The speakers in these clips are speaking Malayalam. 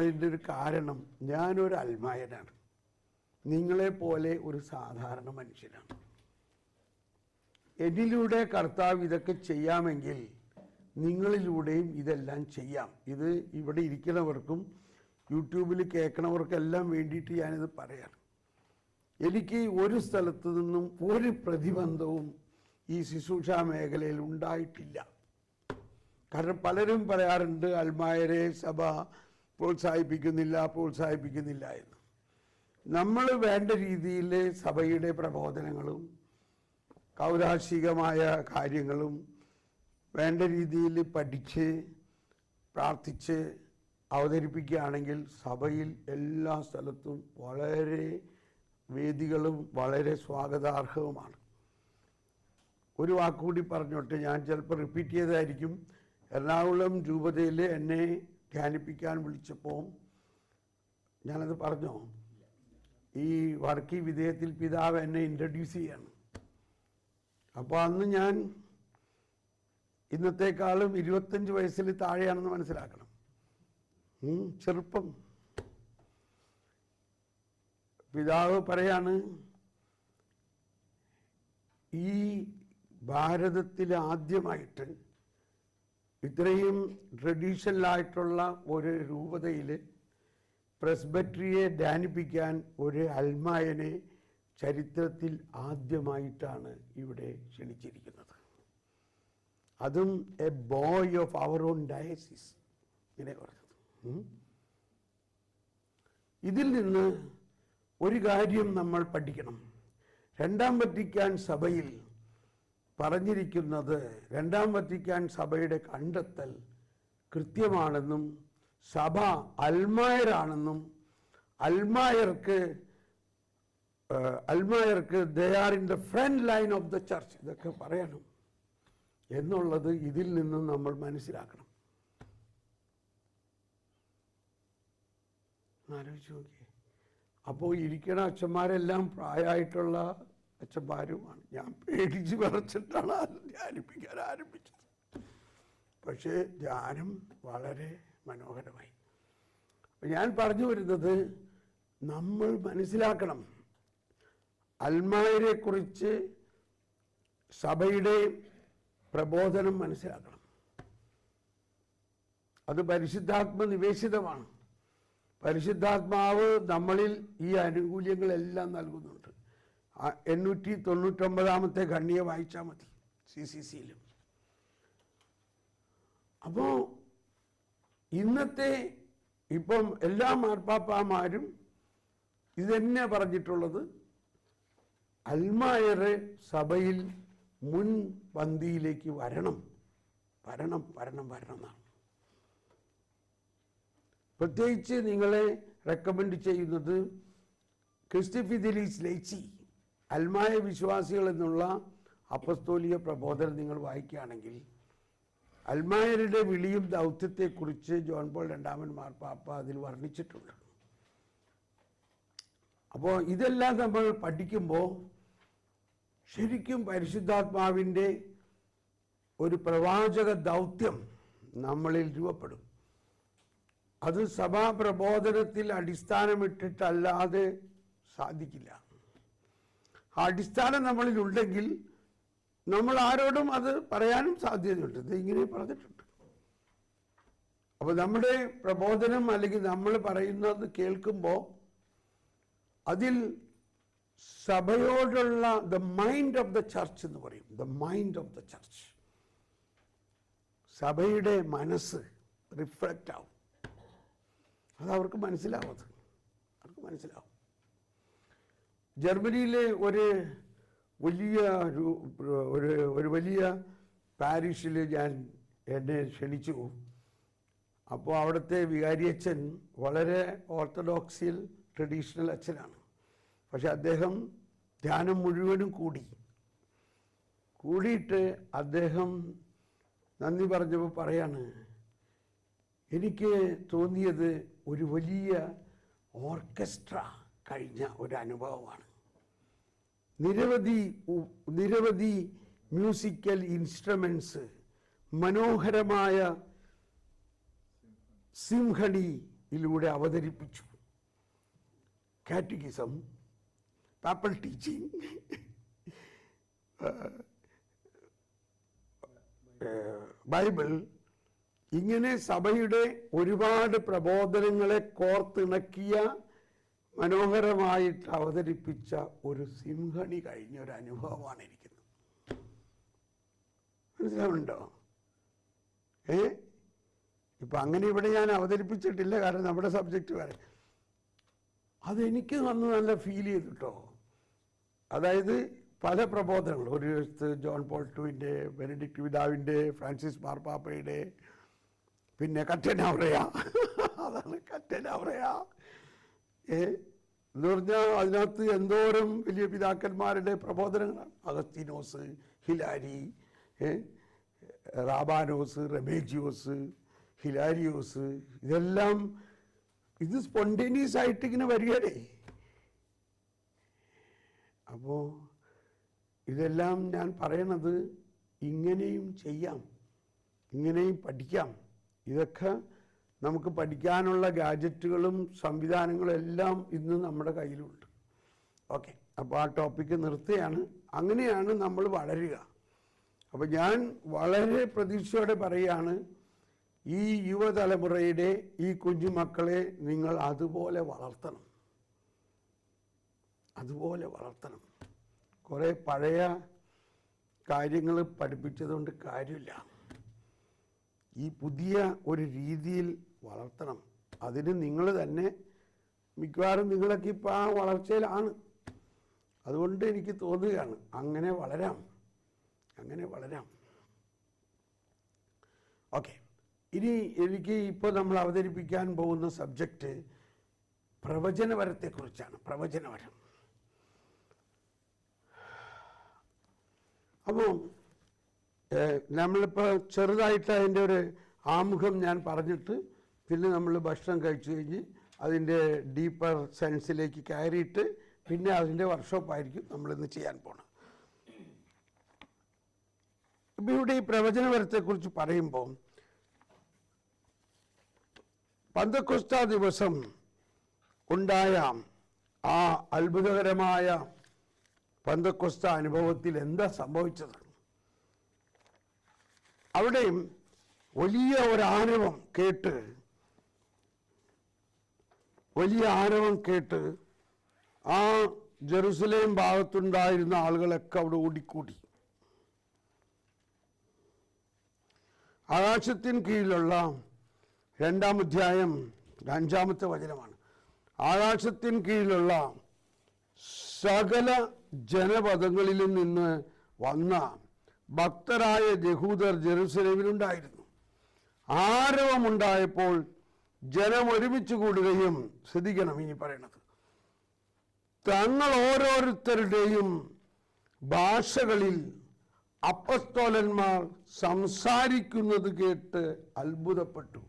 അതിൻ്റെ ഒരു കാരണം, ഞാനൊരു അൽമായനാണ്, നിങ്ങളെപ്പോലെ ഒരു സാധാരണ മനുഷ്യനാണ്. എന്നിലൂടെ കർത്താവ് ഇതൊക്കെ ചെയ്യാമെങ്കിൽ നിങ്ങളിലൂടെയും ഇതെല്ലാം ചെയ്യാം. ഇത് ഇവിടെ ഇരിക്കുന്നവർക്കും യൂട്യൂബിൽ കേൾക്കണവർക്കെല്ലാം വേണ്ടിയിട്ട് ഞാനിത് പറയാം. എനിക്ക് ഒരു സ്ഥലത്തു നിന്നും ഒരു പ്രതിബന്ധവും ഈ ശുശ്രൂഷാ മേഖലയിൽ ഉണ്ടായിട്ടില്ല. കാരണം പലരും പറയാറുണ്ട് അൽമായരെ സഭ പ്രോത്സാഹിപ്പിക്കുന്നില്ല എന്ന്. നമ്മൾ വേണ്ട രീതിയിൽ സഭയുടെ പ്രബോധനങ്ങളും കൗരാശികമായ കാര്യങ്ങളും വേണ്ട രീതിയിൽ പഠിച്ച് പ്രാർത്ഥിച്ച് അവതരിപ്പിക്കുകയാണെങ്കിൽ സഭയിൽ എല്ലാ സ്ഥലത്തും വളരെ വേദികളും വളരെ സ്വാഗതാർഹവുമാണ്. ഒരു വാക്കുകൂടി പറഞ്ഞോട്ടെ, ഞാൻ ചിലപ്പോൾ റിപ്പീറ്റ് ചെയ്തായിരിക്കും. എറണാകുളം രൂപതയിൽ എന്നെ ധ്യാനിപ്പിക്കാൻ വിളിച്ചപ്പോൾ ഞാനത് പറഞ്ഞോ, ഈ വർക്കി വിധേയത്തിൽ പിതാവ് എന്നെ ഇൻട്രൊഡ്യൂസ് ചെയ്യാണ്. അപ്പോൾ അന്ന് ഞാൻ ഇന്നത്തെക്കാളും 25 വയസ്സിൽ താഴെയാണെന്ന് മനസ്സിലാക്കണം. ചെറുപ്പം. പിതാവ് പറയാണ്, ഈ ഭാരതത്തിൽ ആദ്യമായിട്ട് ഇത്രയും ട്രഡീഷണലായിട്ടുള്ള ഒരു രൂപതയിൽ പ്രസ്ബറ്ററിയെ ധ്യാനിപ്പിക്കാൻ ഒരു അൽമായനെ ചരിത്രത്തിൽ ആദ്യമായിട്ടാണ് ഇവിടെ ക്ഷണിച്ചിരിക്കുന്നത്. അതും a boy of our own diocese. ഇങ്ങനെ പറഞ്ഞത്. ഇതിൽ നിന്ന് ഒരു കാര്യം നമ്മൾ പഠിക്കണം. രണ്ടാം വത്തിക്കാൻ സഭയിൽ പറഞ്ഞിരിക്കുന്നത്, രണ്ടാം വത്തിക്കാൻ സഭയുടെ കണ്ടെത്തൽ കൃത്യമാണെന്നും സഭ അൽമായരാണെന്നും അൽമായർക്ക് they are in the front line of the church, ഇതൊക്കെ പറയണം എന്നുള്ളത് ഇതിൽ നിന്നും നമ്മൾ മനസ്സിലാക്കണം. ആലോചിച്ച് നോക്കിയേ. അപ്പോൾ ഇരിക്കണ അച്ഛന്മാരെല്ലാം പ്രായമായിട്ടുള്ള അച്ഛന്മാരുമാണ്. ഞാൻ പേടിച്ച് വിറച്ചിട്ടാണ് ധ്യാനിപ്പിക്കാൻ ആരംഭിച്ചത്. പക്ഷേ ധ്യാനം വളരെ മനോഹരമായി. ഞാൻ പറഞ്ഞു വരുന്നത്, നമ്മൾ മനസ്സിലാക്കണം, അൽമായരെ കുറിച്ച് സഭയുടെ പ്രബോധനം മനസ്സിലാക്കണം. അത് പരിശുദ്ധാത്മ നിവേശിതമാണ്. പരിശുദ്ധാത്മാവ് നമ്മളിൽ ഈ ആനുകൂല്യങ്ങളെല്ലാം നൽകുന്നുണ്ട്. 899 ഖണ്ഡിക വായിച്ചാൽ മതി CCCയിലും. അപ്പോൾ ഇന്നത്തെ ഇപ്പം എല്ലാ മാർപ്പാപ്പാമാരും ഇതന്നെ പറഞ്ഞിട്ടുള്ളത്, അൽമായര് സഭയിൽ മുൻപന്തിയിലേക്ക് വരണം എന്നാണ്. പ്രത്യേകിച്ച് നിങ്ങളെ റെക്കമെൻഡ് ചെയ്യുന്നത് ക്രിസ്റ്റി ഫിദലിസ് ലേച്ചി, അൽമായ വിശ്വാസികൾ എന്നുള്ള അപ്പസ്തോലിക പ്രബോധനം നിങ്ങൾ വായിക്കുകയാണെങ്കിൽ അൽമായരുടെ വിളിയും ദൗത്യത്തെക്കുറിച്ച് ജോൺ പോൾ രണ്ടാമൻ മാർപ്പാപ്പ അതിൽ വർണ്ണിച്ചിട്ടുണ്ട്. അപ്പോൾ ഇതെല്ലാം നമ്മൾ പഠിക്കുമ്പോൾ ശരിക്കും പരിശുദ്ധാത്മാവിൻ്റെ ഒരു പ്രവാചക ദൗത്യം നമ്മളിൽ രൂപപ്പെടും. അത് സഭാപ്രബോധനത്തിൽ അടിസ്ഥാനമിട്ടിട്ടല്ലാതെ സാധിക്കില്ല. ആ അടിസ്ഥാനം നമ്മളിലുണ്ടെങ്കിൽ നമ്മൾ ആരോടും അത് പറയാനും സാധ്യതയുണ്ട്. ഇത് ഇങ്ങനെ പറഞ്ഞിട്ടുണ്ട്. അപ്പോൾ നമ്മുടെ പ്രബോധനം അല്ലെങ്കിൽ നമ്മൾ പറയുന്നത് കേൾക്കുമ്പോൾ അതിൽ സഭയോടുള്ള the mind of the church എന്ന് പറയും. The mind of the church, സഭയുടെ മനസ്സ് റിഫ്ലക്റ്റ് ആവും. അതവർക്ക് മനസ്സിലാവും. അവർക്ക് മനസ്സിലാവും. ജർമ്മനിയിലെ ഒരു വലിയ പാരിഷിൽ എന്നെ ക്ഷണിച്ചു. അപ്പോൾ അവിടുത്തെ വികാരിയച്ഛൻ വളരെ ഓർത്തഡോക്സിൽ ട്രഡീഷണൽ അച്ഛനാണ്. പക്ഷെ അദ്ദേഹം ധ്യാനം മുഴുവനും കൂടിയിട്ട് അദ്ദേഹം നന്ദി പറഞ്ഞപ്പോൾ പറയാണ്, എനിക്ക് തോന്നിയത് ഒരു വലിയ ഓർക്കസ്ട്ര കഴിഞ്ഞ ഒരു അനുഭവമാണ്. നിരവധി മ്യൂസിക്കൽ ഇൻസ്ട്രുമെൻറ്റ്സ്, മനോഹരമായ സിംഹണി ഇതിലൂടെ അവതരിപ്പിച്ചു. കാറ്റഗിസം, പാപ്പൽ ടീച്ചിങ്, ബൈബിൾ, ഇങ്ങനെ സഭയുടെ ഒരുപാട് പ്രബോധനങ്ങളെ കോർത്തിണക്കിയ മനോഹരമായിട്ട് അവതരിപ്പിച്ച ഒരു സിംഹണി കഴിഞ്ഞ ഒരു അനുഭവമാണ് ഇരിക്കുന്നത്. മനസ്സിലാവുന്നുണ്ടോ? ഇപ്പം അങ്ങനെ ഇവിടെ ഞാൻ അവതരിപ്പിച്ചിട്ടില്ല, കാരണം നമ്മുടെ സബ്ജക്റ്റ് വരെ. അതെനിക്ക് നല്ല ഫീൽ ചെയ്തിട്ടോ. അതായത് പല പ്രബോധനങ്ങൾ, ഒരു വശത്ത് ജോൺ പോൾ II-ൻ്റെ, ബെനഡിക്റ്റ് പിതാവിൻ്റെ, ഫ്രാൻസിസ് മാർപ്പാപ്പയുടെ, പിന്നെ കറ്റനവറയ, അതാണ് കറ്റനവറയ. എന്ന് പറഞ്ഞാൽ അതിനകത്ത് എന്തോരം വലിയ പിതാക്കന്മാരുടെ പ്രബോധനങ്ങളാണ്. അഗസ്തീനോസ്, ഹിലാരി, റാബാനോസ്, റെമേജിയോസ്, ഹിലാരിയോസ്, ഇതെല്ലാം ഇത് സ്പോണ്ടേനിയസ് ആയിട്ട് ഇങ്ങനെ വരികയല്ലേ. അപ്പോൾ ഇതെല്ലാം ഞാൻ പറയണത് ഇങ്ങനെയും ചെയ്യാം, ഇങ്ങനെയും പഠിക്കാം. ഇതൊക്കെ നമുക്ക് പഠിക്കാനുള്ള ഗാഡ്ജറ്റുകളും സംവിധാനങ്ങളും എല്ലാം ഇന്ന് നമ്മുടെ കയ്യിലുണ്ട്. ഓക്കെ, അപ്പോൾ ആ ടോപ്പിക്ക് നിർത്തുകയാണ്. അങ്ങനെയാണ് നമ്മൾ വളരുക. അപ്പോൾ ഞാൻ വളരെ പ്രതീക്ഷയോടെ പറയുകയാണ്, ഈ യുവതലമുറയുടെ ഈ കുഞ്ഞുമക്കളെ നിങ്ങൾ അതുപോലെ വളർത്തണം, അതുപോലെ വളർത്തണം. കുറേ പഴയ കാര്യങ്ങൾ പഠിപ്പിച്ചതുകൊണ്ട് കാര്യമില്ല. ഈ പുതിയ ഒരു രീതിയിൽ വളർത്തണം. അതിന് നിങ്ങൾ തന്നെ, മിക്കവാറും നിങ്ങളൊക്കെ ഇപ്പോൾ ആ വളർച്ചയിലാണ്. അതുകൊണ്ട് എനിക്ക് തോന്നുകയാണ് അങ്ങനെ വളരാം, അങ്ങനെ വളരാം. ഓക്കെ, ഇനി എനിക്ക് ഇപ്പോൾ നമ്മൾ അവതരിപ്പിക്കാൻ പോകുന്ന സബ്ജക്റ്റ് പ്രവചനവരത്തെക്കുറിച്ചാണ്. പ്രവചനവരം. അപ്പോൾ നമ്മളിപ്പോൾ ചെറുതായിട്ട് അതിൻ്റെ ഒരു ആമുഖം ഞാൻ പറഞ്ഞിട്ട് പിന്നെ നമ്മൾ ഭക്ഷണം കഴിച്ചു കഴിഞ്ഞ് അതിൻ്റെ ഡീപ്പർ സെൻസിലേക്ക് കയറിയിട്ട് പിന്നെ അതിൻ്റെ വർക്ക്ഷോപ്പായിരിക്കും നമ്മളിന്ന് ചെയ്യാൻ പോണത്. ഇപ്പം ഇവിടെ ഈ പ്രവചനവരത്തെക്കുറിച്ച് പറയുമ്പോൾ പന്തക്കൊസ്ത ദിവസം ഉണ്ടായ ആ അത്ഭുതകരമായ പന്തക്കൊസ്ത അനുഭവത്തിൽ എന്താ സംഭവിച്ചത്? അവിടെയും വലിയ ഒരാരവം കേട്ട്, വലിയ ആരവം കേട്ട് ആ ജെറുസലേം ഭാഗത്തുണ്ടായിരുന്ന ആളുകളൊക്കെ അവിടെ ഓടിക്കൂടി. ആകാശത്തിന് കീഴിലുള്ള 2-ാം അധ്യായം 5-ാമത്തെ വചനമാണ്. ആകാശത്തിന് കീഴിലുള്ള സകല ജനപദങ്ങളിലും നിന്ന് വന്ന ഭക്തരായ യഹൂദർ ജെറുസലേമിലുണ്ടായിരുന്നു. ആരവമുണ്ടായപ്പോൾ ജനം ഒരുമിച്ച് കൂടുകയും, ശ്രദ്ധിക്കണം ഇനി പറയണത്, തങ്ങൾ ഓരോരുത്തരുടെയും ഭാഷകളിൽ അപ്പസ്തോലന്മാർ സംസാരിക്കുന്നത് കേട്ട് അത്ഭുതപ്പെട്ടു.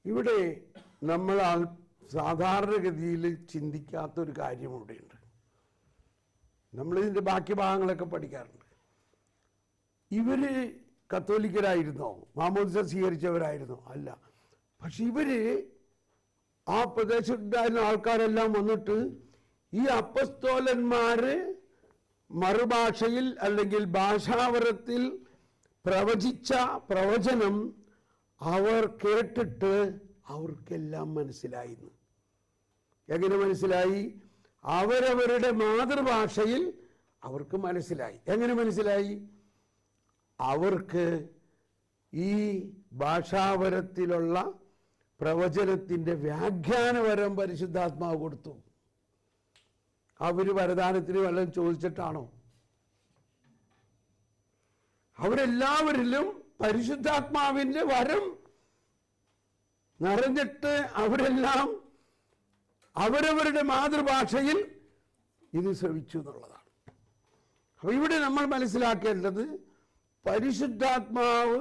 ഇവിടെ നമ്മൾ സാധാരണഗതിയിൽ ചിന്തിക്കാത്തൊരു കാര്യം ഇവിടെയുണ്ട്. നമ്മളിതിൻ്റെ ബാക്കി ഭാഗങ്ങളൊക്കെ പഠിക്കാറുണ്ട്. ഇവര് കത്തോലിക്കരായിരുന്നോ? മാമോദിസ സ്വീകരിച്ചവരായിരുന്നോ? അല്ല. പക്ഷെ ഇവര് ആ പ്രദേശത്തുണ്ടായിരുന്ന ആൾക്കാരെല്ലാം വന്നിട്ട് ഈ അപ്പസ്തോലന്മാര് മറുഭാഷയിൽ അല്ലെങ്കിൽ ഭാഷാവരത്തിൽ പ്രവചിച്ച പ്രവചനം അവർ കേട്ടിട്ട് അവർക്കെല്ലാം മനസ്സിലായി. എങ്ങനെ മനസ്സിലായി? അവരവരുടെ മാതൃഭാഷയിൽ അവർക്ക് മനസ്സിലായി. എങ്ങനെ മനസ്സിലായി? അവർക്ക് ഈ ഭാഷാവരത്തിലുള്ള പ്രവചനത്തിൻ്റെ വ്യാഖ്യാനവരം പരിശുദ്ധാത്മാവ് കൊടുത്തു. അവർ വരദാനത്തിന് വല്ലതും ചോദിച്ചിട്ടാണോ? അവരെല്ലാവരിലും പരിശുദ്ധാത്മാവിൻ്റെ വരം നിറഞ്ഞിട്ട് അവരെല്ലാം അവരവരുടെ മാതൃഭാഷയിൽ ഇത് ശ്രവിച്ചു എന്നുള്ളതാണ്. അപ്പോൾ ഇവിടെ നമ്മൾ മനസ്സിലാക്കേണ്ടത്, പരിശുദ്ധാത്മാവ്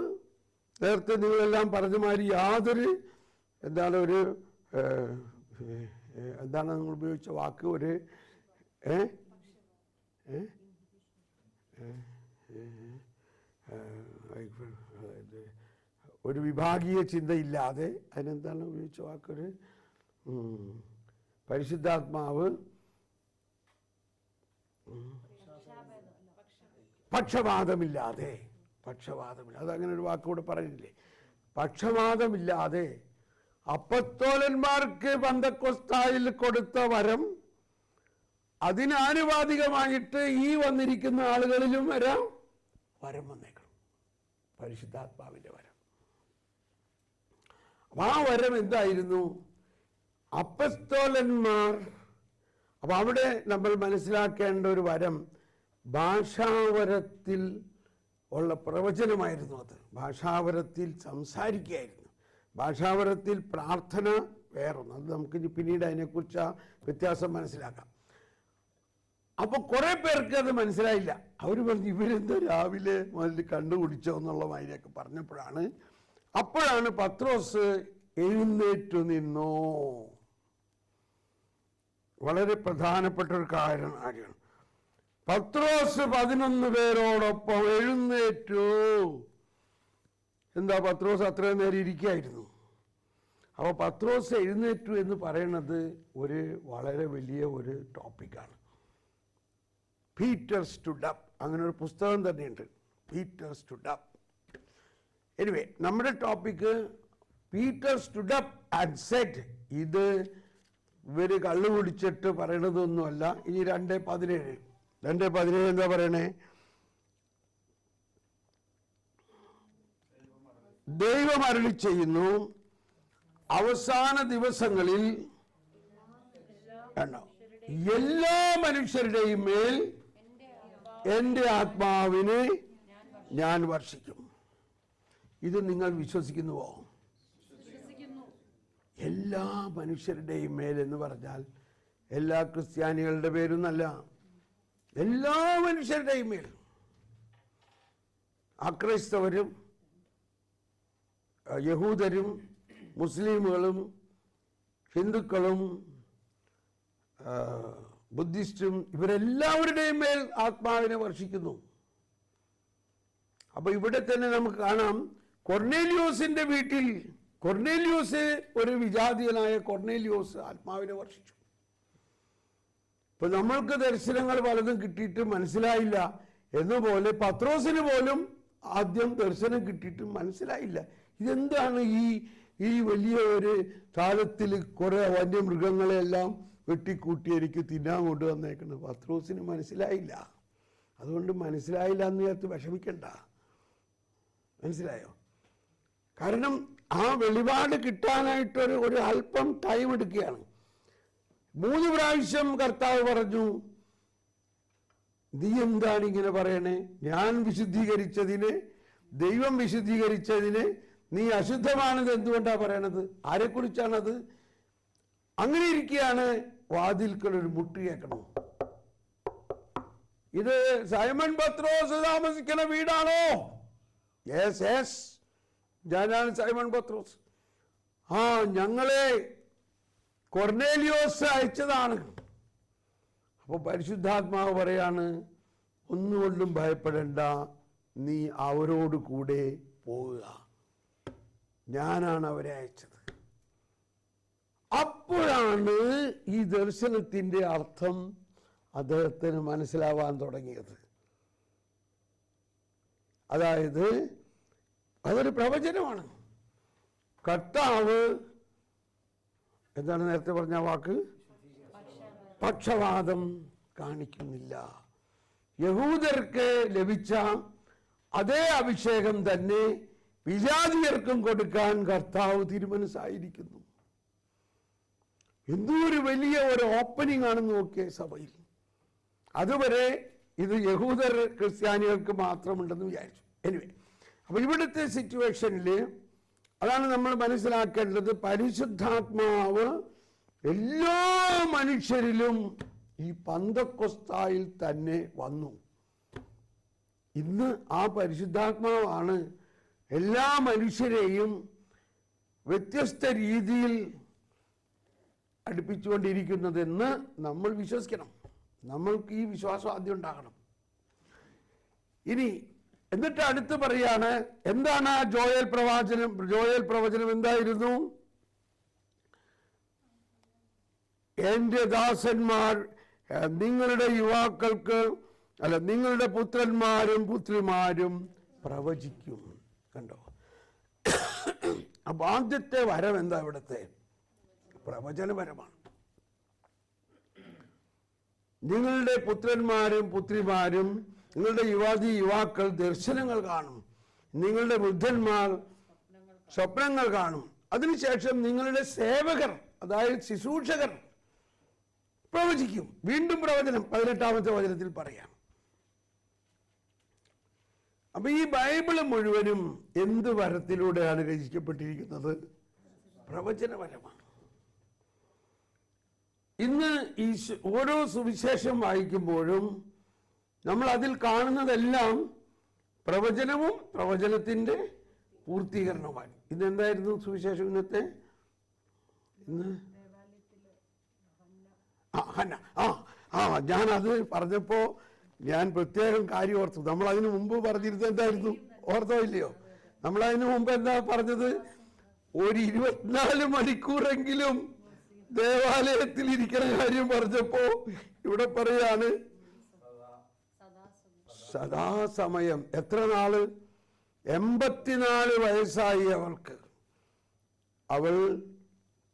നേരത്തെ നിങ്ങളെല്ലാം പറഞ്ഞ മാതിരി യാതൊരു എന്താണ് നിങ്ങൾ ഉപയോഗിച്ച വാക്ക്, ഒരു ഒരു വിഭാഗീയ ചിന്തയില്ലാതെ, അതിനെന്താണ് ഉപയോഗിച്ച വാക്കൊരു, പരിശുദ്ധാത്മാവ് പക്ഷപാതമില്ലാതെ, അതങ്ങനെ ഒരു വാക്കുകൂടെ പറഞ്ഞില്ലേ, പക്ഷപാതമില്ലാതെ അപ്പസ്തോലന്മാർക്ക് പെന്തക്കോസ്തായിൽ കൊടുത്ത വരം അതിനാനുപാതികമായിട്ട് ഈ വന്നിരിക്കുന്ന ആളുകളിലും വരം വന്നേക്കണം, പരിശുദ്ധാത്മാവിന്റെ വരം. അപ്പൊ ആ വരം എന്തായിരുന്നു? അപ്പസ്തോലന്മാർ. അപ്പൊ അവിടെ നമ്മൾ മനസ്സിലാക്കേണ്ട ഒരു വരം ഭാഷാവരത്തിൽ ഉള്ള പ്രവചനമായിരുന്നു. അത് ഭാഷാവരത്തിൽ സംസാരിക്കുകയായിരുന്നു. ഭാഷാവരത്തിൽ പ്രാർത്ഥന വേറൊന്ന്. അത് നമുക്ക് പിന്നീട് അതിനെക്കുറിച്ച് ആ വ്യത്യാസം മനസ്സിലാക്കാം. അപ്പൊ കുറെ പേർക്ക് അത് മനസ്സിലായില്ല. അവർ പറഞ്ഞു ഇവരെന്താ രാവിലെ മുതൽ കണ്ടുപിടിച്ചോ എന്നുള്ള മാതിരിയൊക്കെ പറഞ്ഞപ്പോഴാണ്, അപ്പോഴാണ് പത്രോസ് എഴുന്നേറ്റു നിന്നോ. വളരെ പ്രധാനപ്പെട്ട ഒരു കാര്യമാണ്. പത്രോസ് 11 പേരോടൊപ്പം എഴുന്നേറ്റു. എന്താ, പത്രോസ് അത്രയും നേരം ഇരിക്കുകയായിരുന്നു. അപ്പോൾ പത്രോസ് എഴുന്നേറ്റു എന്ന് പറയുന്നത് ഒരു വളരെ വലിയ ഒരു ടോപ്പിക്കാണ്. പീറ്റർ സ്റ്റുഡ് അപ്പ്, അങ്ങനെ ഒരു പുസ്തകം തന്നെയുണ്ട്, പീറ്റർ സ്റ്റുഡ് അപ്പ്. എനിവേ, നമ്മുടെ topic Peter stood up and said. ഇത് ഇവര് കള്ളു കുടിച്ചിട്ട് പറയണതൊന്നുമല്ല. ഇനി 2:17 എന്താ പറയണേ? ദൈവം അരുളി ചെയ്യുന്നു, അവസാന ദിവസങ്ങളിൽ എല്ലാ മനുഷ്യരുടെയും മേൽ എൻ്റെ ആത്മാവിനെ ഞാൻ വർഷിക്കും. ഇത് നിങ്ങൾ വിശ്വസിക്കുന്നുവോ? എല്ലാ മനുഷ്യരുടെയും മേൽ എന്ന് പറഞ്ഞാൽ എല്ലാ ക്രിസ്ത്യാനികളുടെ പേരൊന്നല്ല, എല്ലാ മനുഷ്യരുടെയും മേൽ. അക്രൈസ്തവരും യഹൂദരും മുസ്ലിമുകളും ഹിന്ദുക്കളും ബുദ്ധിസ്റ്റും ഇവരെല്ലാവരുടെയും മേൽ ആത്മാവിനെ വർഷിക്കുന്നു. അപ്പൊ ഇവിടെ തന്നെ നമുക്ക് കാണാം, കൊർന്നേലിയോസിന്റെ വീട്ടിൽ, കൊർന്നേലിയോസ് ഒരു വിജാതീയനായ കൊർന്നേലിയോസ് ആത്മാവിനെ വർഷിച്ചു. ഇപ്പൊ നമ്മൾക്ക് ദർശനങ്ങൾ പലതും കിട്ടിയിട്ട് മനസ്സിലായില്ല എന്നപോലെ പത്രോസിന് പോലും ആദ്യം ദർശനം കിട്ടിയിട്ട് മനസ്സിലായില്ല. ഇതെന്താണ് ഈ വലിയ ഒരു കാലത്തിൽ കുറെ വന്യമൃഗങ്ങളെല്ലാം വെട്ടിക്കൂട്ടി എനിക്ക് തിന്നാൻ കൊണ്ടുവന്നേക്കുന്നത്? പത്രോസിന് മനസ്സിലായില്ല. അതുകൊണ്ട് മനസ്സിലായില്ല എന്ന് ചേർത്ത് വിഷമിക്കണ്ട. മനസ്സിലായോ? കാരണം ആ വെളിപാട് കിട്ടാനായിട്ടൊരു അല്പം ടൈം എടുക്കുകയാണ്. 3 പ്രാവശ്യം കർത്താവ് പറഞ്ഞു, നീ എന്താണ് ഇങ്ങനെ പറയണേ? ഞാൻ വിശുദ്ധീകരിച്ചതിന്, ദൈവം വിശുദ്ധീകരിച്ചതിന് നീ അശുദ്ധമാണെന്ന് എന്തുകൊണ്ടാ പറയണത്? ആരെക്കുറിച്ചാണത്? അങ്ങനെ ഇരിക്കുകയാണ് വാതിൽക്കൽ ഒരു മുട്ട് കേൾക്കണം. ഇത് സൈമൺ പത്രോസ് താമസിക്കുന്ന വീടാണോ? യെസ് യെസ്, ഞാനാണ് സൈമൺ പത്രോസ്. ആ, ഞങ്ങളെ കൊർന്നേലിയോസ് അയച്ചതാണ്. അപ്പൊ പരിശുദ്ധാത്മാവ് പറയാണ്, ഒന്നുകൊണ്ടും ഭയപ്പെടേണ്ട, നീ അവരോട് കൂടെ പോവുക, ഞാനാണ് അവരെ അയച്ചത്. അപ്പോഴാണ് ഈ ദർശനത്തിന്റെ അർത്ഥം അദ്ദേഹത്തിന് മനസ്സിലാവാൻ തുടങ്ങിയത്. അതായത് അതൊരു പ്രവചനമാണ്. കർത്താവ് എന്താണ് നേരത്തെ പറഞ്ഞ വാക്ക്? പക്ഷപാതം കാണിക്കുന്നില്ല. യഹൂദർക്ക് ലഭിച്ച അതേ അഭിഷേകം തന്നെ വിജാതിയർക്കും കൊടുക്കാൻ കർത്താവ് തീരുമാനിച്ചിരിക്കുന്നു. എന്തൊരു വലിയ ഒരു ഓപ്പണിംഗ് ആണെന്ന് നോക്കിയ സഭയിൽ. അതുവരെ ഇത് യഹൂദർ ക്രിസ്ത്യാനികൾക്ക് മാത്രമുണ്ടെന്ന് വിചാരിച്ചു. എനിവേ, അപ്പൊ ഇവിടുത്തെ സിറ്റുവേഷനിൽ അതാണ് നമ്മൾ മനസ്സിലാക്കേണ്ടത്. പരിശുദ്ധാത്മാവ് എല്ലാ മനുഷ്യരിലും ഈ പന്തക്കൊസ്തായിൽ തന്നെ വന്നു. ഇന്ന് ആ പരിശുദ്ധാത്മാവാണ് എല്ലാ മനുഷ്യരെയും വ്യത്യസ്ത രീതിയിൽ അടുപ്പിച്ചുകൊണ്ടിരിക്കുന്നതെന്ന് നമ്മൾ വിശ്വസിക്കണം. നമ്മൾക്ക് ഈ വിശ്വാസം ആദ്യം ഉണ്ടാകണം. ഇനി എന്നിട്ട് അടുത്ത് പറയാണ്, എന്താണ് ആ ജോയേൽ പ്രവചനം എന്തായിരുന്നു? എന്റെ ദാസന്മാർ നിങ്ങളുടെ യുവാക്കൾക്ക് നിങ്ങളുടെ പുത്രന്മാരും പുത്രിമാരും പ്രവചിക്കും. കണ്ടോ? അപ്പൊ ആദ്യത്തെ വരം എന്താ? ഇവിടുത്തെ പ്രവചനപരമാണ്. നിങ്ങളുടെ പുത്രന്മാരും പുത്രിമാരും നിങ്ങളുടെ യുവാക്കൾ ദർശനങ്ങൾ കാണും, നിങ്ങളുടെ വൃദ്ധന്മാർ സ്വപ്നങ്ങൾ കാണും. അതിനുശേഷം നിങ്ങളുടെ സേവകർ, അതായത് ശുശ്രൂഷകർ പ്രവചിക്കും. വീണ്ടും പ്രവചനം 18-ാമത്തെ വചനത്തിൽ പറയാം. അപ്പൊ ഈ ബൈബിള് മുഴുവനും എന്ത് വരത്തിലൂടെയാണ് രചിക്കപ്പെട്ടിരിക്കുന്നത്? പ്രവചനപരമാണ്. ഇന്ന് ഈ ഓരോ സുവിശേഷം വായിക്കുമ്പോഴും നമ്മൾ അതിൽ കാണുന്നതെല്ലാം പ്രവചനവും പ്രവചനത്തിന്റെ പൂർത്തീകരണവുമാണ്. ഇന്നെന്തായിരുന്നു സുവിശേഷം ഇന്നത്തെ? ഇന്ന് ഞാൻ അത് പറഞ്ഞപ്പോ ഞാൻ പ്രത്യേകം കാര്യം ഓർത്തു. നമ്മൾ അതിനു മുമ്പ് പറഞ്ഞിരുന്നത് എന്തായിരുന്നു? ഓർത്തോ ഇല്ലയോ? നമ്മൾ അതിനു മുമ്പ് എന്താ പറഞ്ഞത്? ഒരു 24 മണിക്കൂറെങ്കിലും ദേവാലയത്തിൽ ഇരിക്കുന്ന കാര്യം പറഞ്ഞപ്പോ ഇവിടെ പറയാണ് സദാസമയം. എത്ര നാള്? 84 വയസ്സായി അവൾക്ക്. അവൾ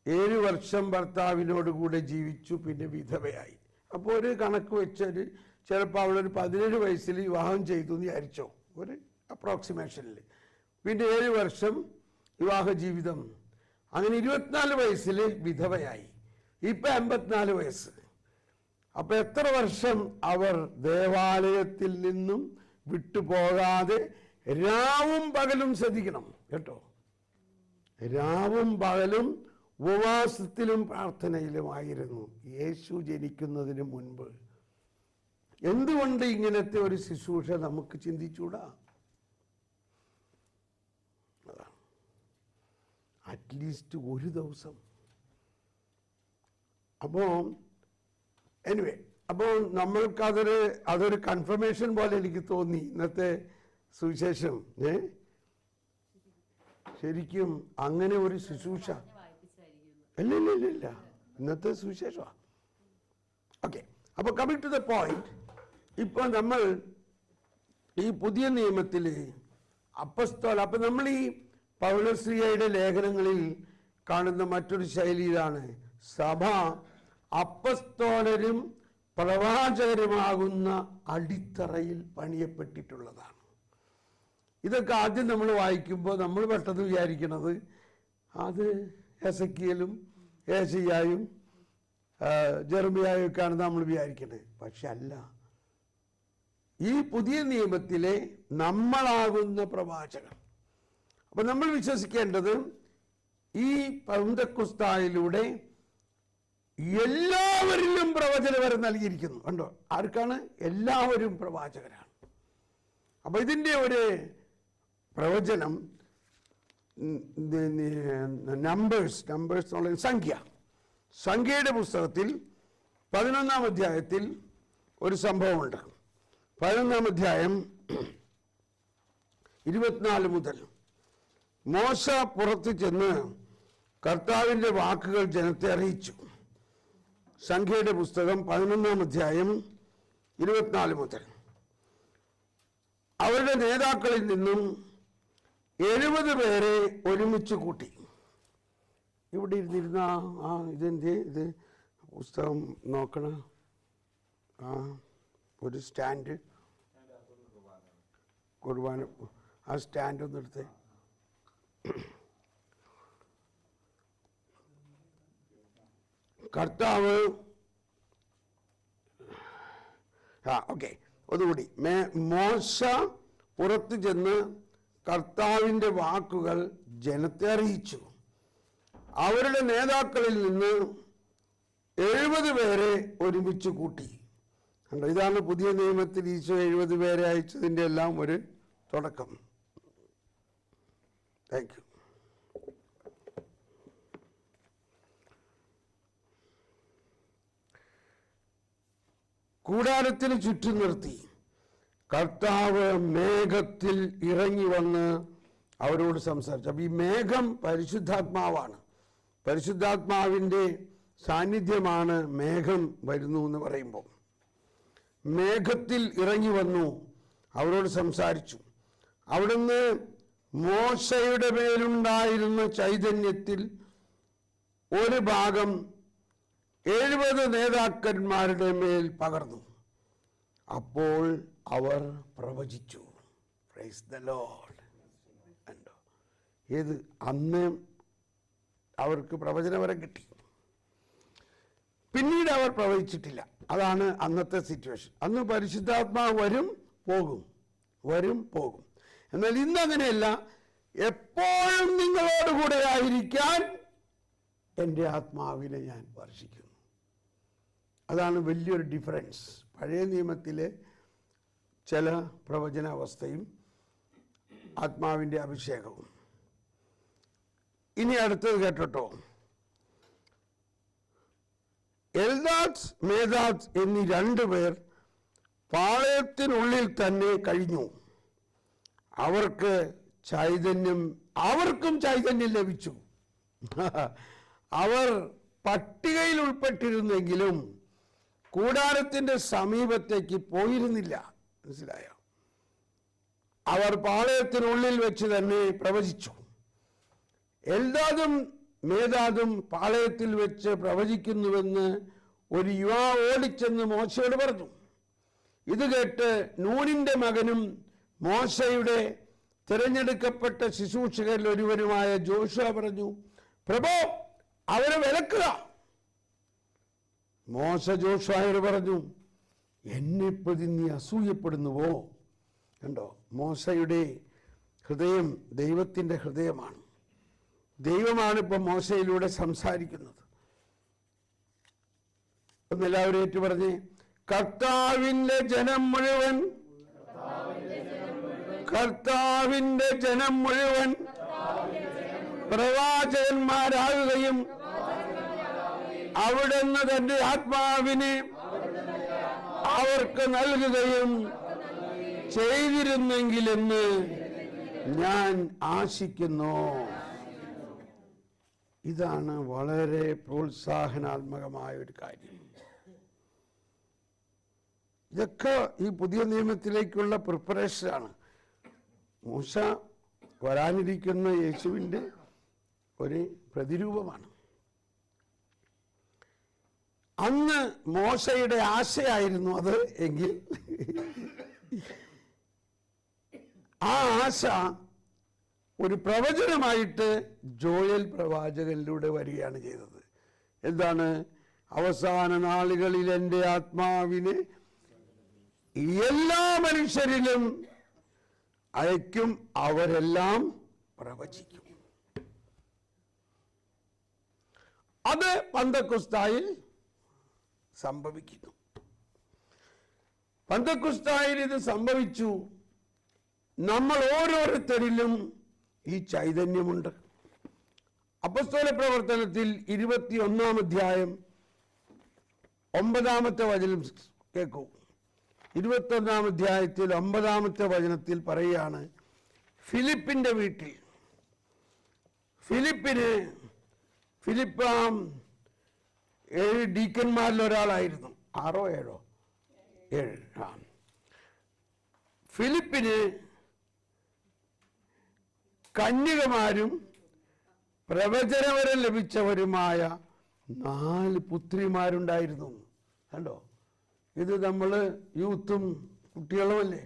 7 വർഷം ഭർത്താവിനോട് കൂടെ ജീവിച്ചു, പിന്നെ വിധവയായി. അപ്പോൾ ഒരു കണക്ക് വെച്ചൊരു ചിലപ്പോൾ അവളൊരു 17 വയസ്സിൽ വിവാഹം ചെയ്തു എന്ന് വിചാരിച്ചോ, ഒരു അപ്രോക്സിമേഷനിൽ. പിന്നെ 7 വർഷം വിവാഹ ജീവിതം, അങ്ങനെ 24 വയസ്സിൽ വിധവയായി. ഇപ്പൊ 54 വയസ്സ്. അപ്പൊ എത്ര വർഷം അവർ ദേവാലയത്തിൽ നിന്നും വിട്ടുപോകാതെ രാവും പകലും ശ്രദ്ധിക്കണം കേട്ടോ. രാവും പകലും ഉപവാസത്തിലും പ്രാർത്ഥനയിലുമായിരുന്നു യേശു ജനിക്കുന്നതിന് മുൻപ്. എന്തുകൊണ്ട് ഇങ്ങനത്തെ ഒരു ശുശ്രൂഷ നമുക്ക് ചിന്തിച്ചൂടാ? അറ്റ്ലീസ്റ്റ് ഒരു ദിവസം. അപ്പോൾ എനിവേ, അപ്പോൾ അതൊരു കൺഫർമേഷൻ പോലെ എനിക്ക് തോന്നി ഇന്നത്തെ സുവിശേഷം. ശരിക്കും അങ്ങനെ ഒരു ശുശ്രൂഷ ഇല്ല ഇന്നത്തെ സുവിശേഷമാണ്. ഓക്കെ, അപ്പൊ കമ്മിങ് ടു ദ പോയിന്റ്, ഇപ്പൊ നമ്മൾ ഈ പുതിയ നിയമത്തിൽ അപ്പസ്തോല, അപ്പൊ നമ്മൾ ഈ പൗലോസ്ലീഹയുടെ ലേഖനങ്ങളിൽ കാണുന്ന മറ്റൊരു ശൈലിയിലാണ് സഭ അപ്പസ്തോലരും പ്രവാചകരുമാകുന്ന അടിത്തറയിൽ പണിയപ്പെട്ടിട്ടുള്ളതാണ്. ഇതൊക്കെ ആദ്യം നമ്മൾ വായിക്കുമ്പോൾ നമ്മൾ പെട്ടെന്ന് വിചാരിക്കുന്നത് അത് എസക്കിയലും ഏശയ്യായും ജെറമ്യായും ഒക്കെയാണ് നമ്മൾ വിചാരിക്കുന്നത്. പക്ഷെ അല്ല, ഈ പുതിയ നിയമത്തിലെ നമ്മളാകുന്ന പ്രവാചകർ. അപ്പൊ നമ്മൾ വിശ്വസിക്കേണ്ടത് ഈ പെന്തക്കോസ്തായിലൂടെ എല്ലാവരിലും പ്രവചനവരം നൽകിയിരിക്കുന്നു. കണ്ടോ? ആർക്കാണ്? എല്ലാവരും പ്രവാചകരാണ്. അപ്പൊ ഇതിന്റെ ഒരു പ്രവചനം നമ്പേഴ്സ് എന്നുള്ള സംഖ്യയുടെ പുസ്തകത്തിൽ 11-ാം അധ്യായത്തിൽ ഒരു സംഭവമുണ്ട്. 11-ാം അധ്യായം 24 മുതൽ. മോശ പുറത്തു ചെന്ന് കർത്താവിന്റെ വാക്കുകൾ ജനത്തെ അറിയിച്ചു. സംഖ്യയുടെ പുസ്തകം 11-ാം അധ്യായം 24 മുതൽ. അവരുടെ നേതാക്കളിൽ നിന്നും 70 പേരെ ഒരുമിച്ച് കൂട്ടി. ഇവിടെ ഇരുന്നിരുന്ന ഇതെന്ത് ഇത് പുസ്തകം നോക്കണ ഒരു സ്റ്റാൻഡ്, കുർബാന, ആ സ്റ്റാൻഡ് ഒന്ന് എടുത്ത്. കർത്താവ് ഓക്കെ, ഒന്നുകൂടി. മോശ പുറത്തു ചെന്ന് കർത്താവിൻ്റെ വാക്കുകൾ ജനത്തെ അറിയിച്ചു. അവരുടെ നേതാക്കളിൽ നിന്ന് 70 പേരെ ഒരുമിച്ച് കൂട്ടി. കണ്ടോ? ഇതാണ് പുതിയ നിയമത്തിൽ ഈശോ 70 പേരെ അയച്ചതിൻ്റെ എല്ലാം ഒരു തുടക്കം. Thank you. കൂടാരത്തിന് ചുറ്റും നിർത്തി കർത്താവ് മേഘത്തിൽ ഇറങ്ങി വന്ന് അവരോട് സംസാരിച്ചു. അപ്പം ഈ മേഘം പരിശുദ്ധാത്മാവാണ്. പരിശുദ്ധാത്മാവിൻ്റെ സാന്നിധ്യമാണ് മേഘം വരുന്നു എന്ന് പറയുമ്പോൾ. മേഘത്തിൽ ഇറങ്ങി വന്നു, അവരോട് സംസാരിച്ചു. അവിടുന്ന് മോശയുടെ മേലുണ്ടായിരുന്ന ചൈതന്യത്തിൽ ഒരു ഭാഗം 70 നേതാക്കന്മാരുടെ മേൽ പകർന്നു. അപ്പോൾ അവർ പ്രവചിച്ചു. Praise the Lord. ഏത് അന്ന് അവർക്ക് പ്രവചനവരം കിട്ടി. പിന്നീട് അവർ പ്രവചിച്ചിട്ടില്ല. അതാണ് അന്നത്തെ സിറ്റുവേഷൻ. അന്ന് പരിശുദ്ധാത്മാവ് വരും പോകും, വരും പോകും. എന്നാൽ ഇന്നങ്ങനെയല്ല. എപ്പോഴും നിങ്ങളോടുകൂടെ ആയിരിക്കാൻ എൻ്റെ ആത്മാവിനെ ഞാൻ വർഷിക്കുന്നു. അതാണ് വലിയൊരു ഡിഫറൻസ്. പഴയ നിയമത്തിലെ ചില പ്രവചനാവസ്ഥയും ആത്മാവിൻ്റെ അഭിഷേകവും. ഇനി അടുത്തത് കേട്ടോ. എൽദാദ് മേദാദ് എന്നീ 2 പേർ പാളയത്തിനുള്ളിൽ തന്നെ കഴിഞ്ഞു. അവർക്കും ചൈതന്യം ലഭിച്ചു. അവർ പട്ടികയിൽ ഉൾപ്പെട്ടിരുന്നെങ്കിലും കൂടാരത്തിന്റെ സമീപത്തേക്ക് പോയിരുന്നില്ല. മനസ്സിലായോ? അവർ പാളയത്തിനുള്ളിൽ വെച്ച് തന്നെ പ്രവചിച്ചു. എൽദാദും മേദാദും പാളയത്തിൽ വെച്ച് പ്രവചിക്കുന്നുവെന്ന് ഒരു യുവാവ് ഓടിച്ചെന്ന് മോശയോട് പറഞ്ഞു. ഇത് കേട്ട് നൂനിന്റെ മകനും മോശയുടെ തിരഞ്ഞെടുക്കപ്പെട്ട ശുശ്രൂഷകരിൽ ഒരുവനുമായ ജോഷുവ പറഞ്ഞു, പ്രഭോ, അവരെ വിലക്കുക. മോശ ജോഷുവയോട് പറഞ്ഞു, എന്നെ പ്രതി നീ അസൂയപ്പെടുന്നുവോ? കണ്ടോ, മോശയുടെ ഹൃദയം ദൈവത്തിൻ്റെ ഹൃദയമാണ്. ദൈവമാണ് ഇപ്പം മോശയിലൂടെ സംസാരിക്കുന്നത്. ഒന്നെല്ലാവരും ഏറ്റു പറഞ്ഞേ, കർത്താവിൻ്റെ ജനം മുഴുവൻ പ്രവാചകന്മാരാകുകയും അവിടുന്ന് തന്റെ ആത്മാവിനെ അവർക്ക് നൽകുകയും ചെയ്തിരുന്നെങ്കിലെന്ന് ഞാൻ ആശിക്കുന്നു. ഇതാണ് വളരെ പ്രോത്സാഹനാത്മകമായ ഒരു കാര്യം. ഇതൊക്കെ ഈ പുതിയ നിയമത്തിലേക്കുള്ള പ്രിപ്പറേഷനാണ്. മൂസ വരാനിരിക്കുന്ന യേശുവിൻ്റെ ഒരു പ്രതിരൂപമാണ്. അന്ന് മോശയുടെ ആശയായിരുന്നു അത് എങ്കിൽ ആ ആശ ഒരു പ്രവചനമായിട്ട് ജോയൽ പ്രവാചകനിലൂടെ വരികയാണ് ചെയ്തത്. എന്താണ്? അവസാന നാളുകളിൽ എൻ്റെ ആത്മാവിനെ എല്ലാ മനുഷ്യരിലും അയക്കും, അവരെല്ലാം പ്രവചിക്കും. അത് പന്തക്കുസ്തായിൽ സംഭവിക്കുന്നു. പന്തക്കുസ്തായിൽ ഇത് സംഭവിച്ചു. നമ്മൾ ഓരോരുത്തരിലും ഈ ചൈതന്യമുണ്ട്. അപ്പോസ്തല പ്രവർത്തനത്തിൽ 21-ാം അധ്യായം 9-ാമത്തെ വചനം കേൾക്കൂ. 21-ാം അധ്യായത്തിൽ 9-ാമത്തെ വചനത്തിൽ പറയുകയാണ്, ഫിലിപ്പിന്റെ വീട്ടിൽ ഫിലിപ്പാം 7 ഡീക്കന്മാരിൽ ഒരാളായിരുന്നു. 6 7 7 ഫിലിപ്പിന് കന്യകമാരും പ്രവചനവരം ലഭിച്ചവരുമായ 4 പുത്രിമാരുണ്ടായിരുന്നു. കണ്ടോ, ഇത് നമ്മൾ യൂത്തും കുട്ടികളുമല്ലേ.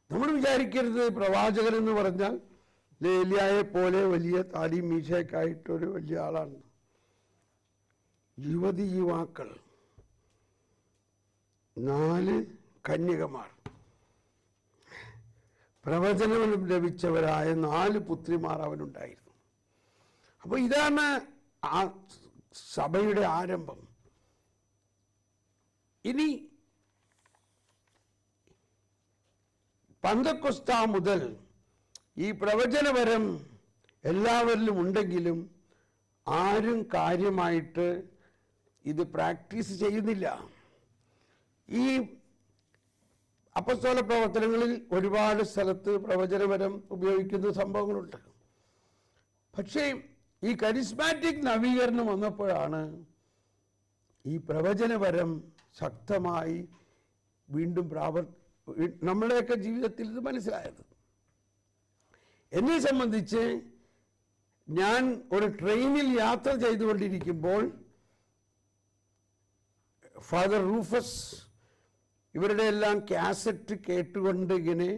നമ്മൾ വിചാരിക്കരുത് പ്രവാചകൻ എന്ന് പറഞ്ഞാൽ ഏലിയായെ പോലെ വലിയ താടി മീശയൊക്കെ ആയിട്ടൊരു വലിയ ആളാണ്. യുവാക്കൾ 4 കന്യകമാർ, പ്രവചനം ലഭിച്ചവരായ 4 പുത്രിമാർ അവനുണ്ടായിരുന്നു. അപ്പോൾ ഇതാണ് ആ സഭയുടെ ആരംഭം. ഇനി പന്തക്കൊസ്താ മുതൽ ഈ പ്രവചനവരം എല്ലാവരിലും ഉണ്ടെങ്കിലും ആരും കാര്യമായിട്ട് ഇത് പ്രാക്ടീസ് ചെയ്യുന്നില്ല. ഈ അപ്പോസ്തല പ്രവർത്തനങ്ങളിൽ ഒരുപാട് സ്ഥലത്ത് പ്രവചനപരം ഉപയോഗിക്കുന്ന സംഭവങ്ങളുണ്ട്. പക്ഷേ ഈ കരിസ്മാറ്റിക് നവീകരണം വന്നപ്പോഴാണ് ഈ പ്രവചനപരം ശക്തമായി വീണ്ടും നമ്മുടെയൊക്കെ ജീവിതത്തിൽ ഇത് മനസ്സിലായത്. എന്നെ സംബന്ധിച്ച് ഞാൻ ഒരു ട്രെയിനിൽ യാത്ര ചെയ്തുകൊണ്ടിരിക്കുമ്പോൾ ഫാദർ റൂഫസ് ഇവരുടെ എല്ലാം കാസറ്റ് കേട്ടുകൊണ്ട് ഇങ്ങനെ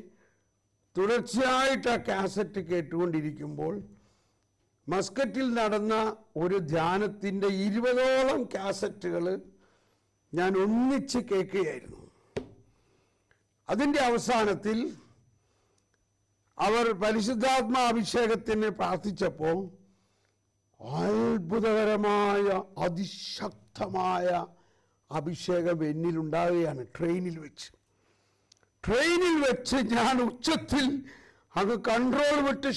തുടർച്ചയായിട്ട് ആ കാസറ്റ് കേട്ടുകൊണ്ടിരിക്കുമ്പോൾ മസ്കറ്റിൽ നടന്ന ഒരു ധ്യാനത്തിൻ്റെ 20ഓളം കാസറ്റുകൾ ഞാൻ ഒന്നിച്ച് കേൾക്കുകയായിരുന്നു. അതിൻ്റെ അവസാനത്തിൽ അവർ പരിശുദ്ധാത്മാഭിഷേകത്തിന് പ്രാർത്ഥിച്ചപ്പോൾ അത്ഭുതകരമായ അതിശക്തമായ അഭിഷേകം എന്നിലുണ്ടാവുകയാണ്. ട്രെയിനിൽ വെച്ച് ഞാൻ ഉച്ചത്തിൽ അങ്ങ് കൺട്രോൾ വിട്ട്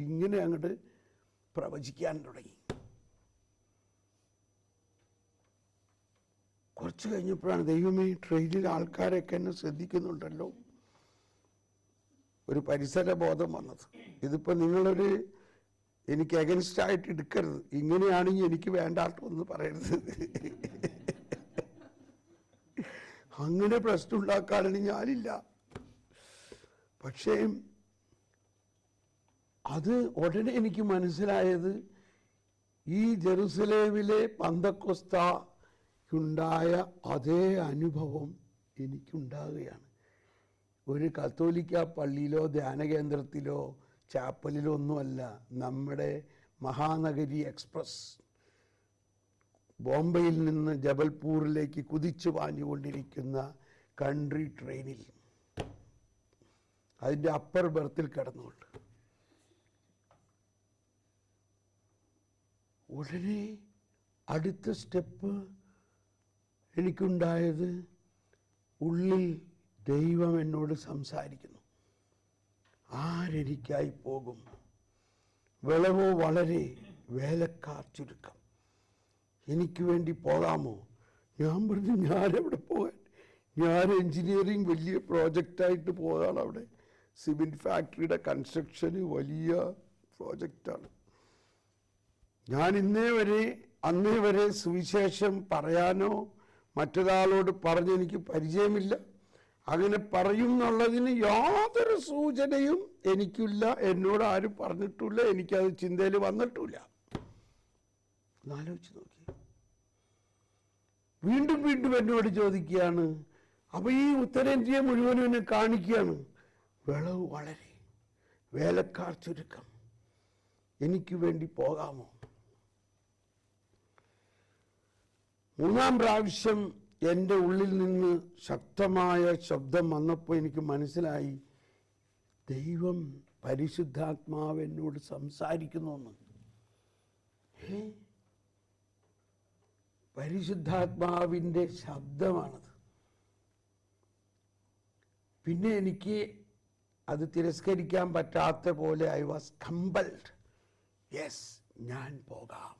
ഇങ്ങനെ അങ്ങോട്ട് പ്രവചിക്കാൻ തുടങ്ങി. കുറച്ച് കഴിഞ്ഞപ്പോഴാണ് ദൈവമേ, ട്രെയിനിൽ ആൾക്കാരൊക്കെ എന്നെ ശ്രദ്ധിക്കുന്നുണ്ടല്ലോ, ഒരു പരിസര ബോധം വന്നത്. ഇതിപ്പോൾ നിങ്ങളൊരു എനിക്ക് അഗൻസ്റ്റ് ആയിട്ട് എടുക്കരുത്, ഇങ്ങനെയാണെങ്കിൽ എനിക്ക് വേണ്ടാട്ടൊന്ന് പറയരുത്. അങ്ങനെ പ്രശ്നം ഉണ്ടാക്കാനാണ് ഞാനില്ല. പക്ഷേ അത് ഉടനെ എനിക്ക് മനസ്സിലായത് ഈ ജെറുസലേമിലെ പന്തക്കൊസ്തായ്ക്കുണ്ടായ അതേ അനുഭവം എനിക്കുണ്ടാകുകയാണ്. ഒരു കത്തോലിക്ക പള്ളിയിലോ ധ്യാനകേന്ദ്രത്തിലോ ചാപ്പലിലോ ഒന്നുമല്ല, നമ്മുടെ മഹാനഗരി എക്സ്പ്രസ് ബോംബെയിൽ നിന്ന് ജബൽപൂരിലേക്ക് കുതിച്ചു പാഞ്ഞുകൊണ്ടിരിക്കുന്ന കൺട്രി ട്രെയിനിൽ അതിൻ്റെ അപ്പർ ബർത്തിൽ കിടന്നുകൊണ്ട് ഉടനെ അടുത്ത സ്റ്റെപ്പ് എനിക്കുണ്ടായത്, ഉള്ളിൽ ദൈവം എന്നോട് സംസാരിക്കുന്നു. ആരെനിക്കായി പോകും? വിളവോ വളരെ, വേലക്കാർ ചുരുക്കം. എനിക്ക് വേണ്ടി പോകാമോ? ഞാൻ പറഞ്ഞു, ഞാനെവിടെ പോകാൻ? ഞാൻ എൻജിനീയറിങ് വലിയ പ്രോജക്റ്റായിട്ട് പോയതാണ്. അവിടെ സിമെൻറ്റ് ഫാക്ടറിയുടെ കൺസ്ട്രക്ഷന് വലിയ പ്രോജക്റ്റാണ്. ഞാൻ അന്നേ വരെ സുവിശേഷം പറയാനോ മറ്റൊരാളോട് പറഞ്ഞെനിക്ക് പരിചയമില്ല. അങ്ങനെ പറയും എന്നുള്ളതിന് യാതൊരു സൂചനയും എനിക്കില്ല, എന്നോട് ആരും പറഞ്ഞിട്ടില്ല, എനിക്കത് ചിന്തയിൽ വന്നിട്ടില്ല. ആലോചിച്ച് നോക്കി. വീണ്ടും വീണ്ടും എന്നോട് ചോദിക്കുകയാണ്. അപ്പോൾ ഈ ഉത്തരേന്ത്യ മുഴുവനും എന്നെ കാണിക്കുകയാണ്. വിളവ് വളരെ, വേലക്കാർ ചുരുക്കം. എനിക്ക് വേണ്ടി പോകാമോ? മൂന്നാം പ്രാവശ്യം എൻ്റെ ഉള്ളിൽ നിന്ന് ശക്തമായ ശബ്ദം വന്നപ്പോൾ എനിക്ക് മനസ്സിലായി, ദൈവം പരിശുദ്ധാത്മാവ് എന്നോട് സംസാരിക്കുന്നു. പരിശുദ്ധാത്മാവിൻ്റെ ശബ്ദമാണത്. പിന്നെ എനിക്ക് അത് തിരസ്കരിക്കാൻ പറ്റാത്ത പോലെ ഐ വാസ് കമ്പൽഡ്. യെസ്, ഞാൻ പോകാം.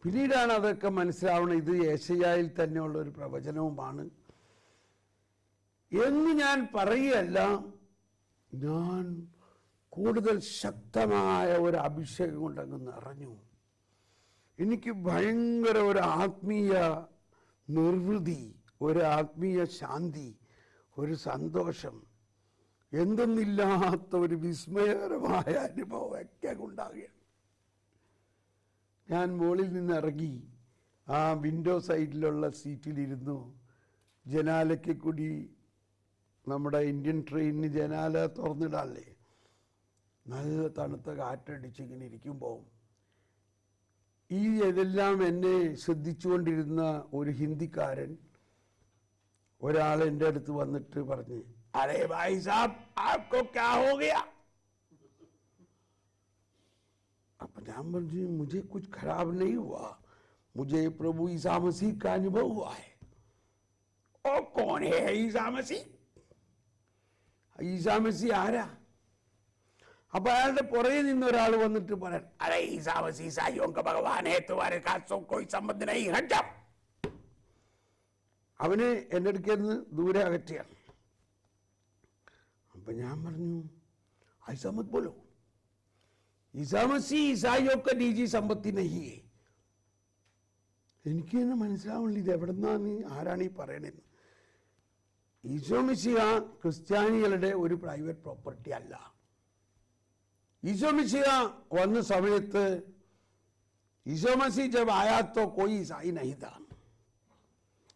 പിന്നീടാണ് അതൊക്കെ മനസ്സിലാവണം, ഇത് യെശയ്യായിൽ തന്നെയുള്ള ഒരു പ്രവചനവുമാണ് എന്ന് ഞാൻ പറയുകയല്ല. ഞാൻ കൂടുതൽ ശക്തമായ ഒരു അഭിഷേകം കൊണ്ടങ്ങ് നിറഞ്ഞു. എനിക്ക് ഭയങ്കര ഒരു ആത്മീയ നിർവൃതി, ഒരു ആത്മീയ ശാന്തി, ഒരു സന്തോഷം, എന്തെന്നില്ലാത്ത ഒരു വിസ്മയകരമായ അനുഭവമൊക്കെ ഉണ്ടാകുകയാണ്. ഞാൻ മുകളിൽ നിന്ന് ഇറങ്ങി ആ വിൻഡോ സൈഡിലുള്ള സീറ്റിലിരുന്നു. ജനാലയ്ക്ക് കൂടി നമ്മുടെ ഇന്ത്യൻ ട്രെയിനിന് ജനാല തുറന്നിടാല്ലേ, നല്ല തണുത്ത കാറ്റടിച്ചിങ്ങനെ ഇരിക്കുമ്പോൾ ഇതെല്ലാം എന്നെ ശ്രദ്ധിച്ചുകൊണ്ടിരുന്ന ഒരു ഹിന്ദിക്കാരൻ ഒരാൾ എൻ്റെ അടുത്ത് വന്നിട്ട് പറഞ്ഞ്, അരേ ഭായ് സാബ് ആപ്കോ ക്യാ ഹോ ഗയാ? അപ്പം ഞാൻ പറഞ്ഞു, മുझे कुछ खराब नहीं हुआ, मुझे प्रभु ईसा मसीह का अनुभव हुआ है. और कौन है ईसा मसीह? ईसा मसीह ആരാ? അപ്പൊ അയാളുടെ പുറകെ നിന്ന് ഒരാൾ വന്നിട്ട് പറയാൻ, അരെ ഈസാ മസീഹ് ईसाइयों का भगवान है, तुम्हारे साथ कोई संबंध नहीं, हट जाओ. അവന് എൻ്റെ അടുക്കൽ നിന്ന് ദൂരെ അകറ്റിയാണ്. അപ്പൊ ഞാൻ പറഞ്ഞു, ऐसा मत बोलो, ईसा मसीह ईसाइयों का निजी संपत्ति नहीं है. എനിക്ക് തന്നെ മനസ്സിലാവുന്നില്ല ഇത് എവിടെന്നാണ്, ആരാണ് ഈ പറയണെന്ന്. ഈശോ മിശിഹ ക്രിസ്ത്യാനികളുടെ ഒരു പ്രൈവറ്റ് പ്രോപ്പർട്ടി അല്ല. ഈശോ മിശിഹ വന്ന സമയത്ത് ഈശോ മസീഹ് ജബ് ആയാ തോ കോയി ഈസായി നഹീ താ.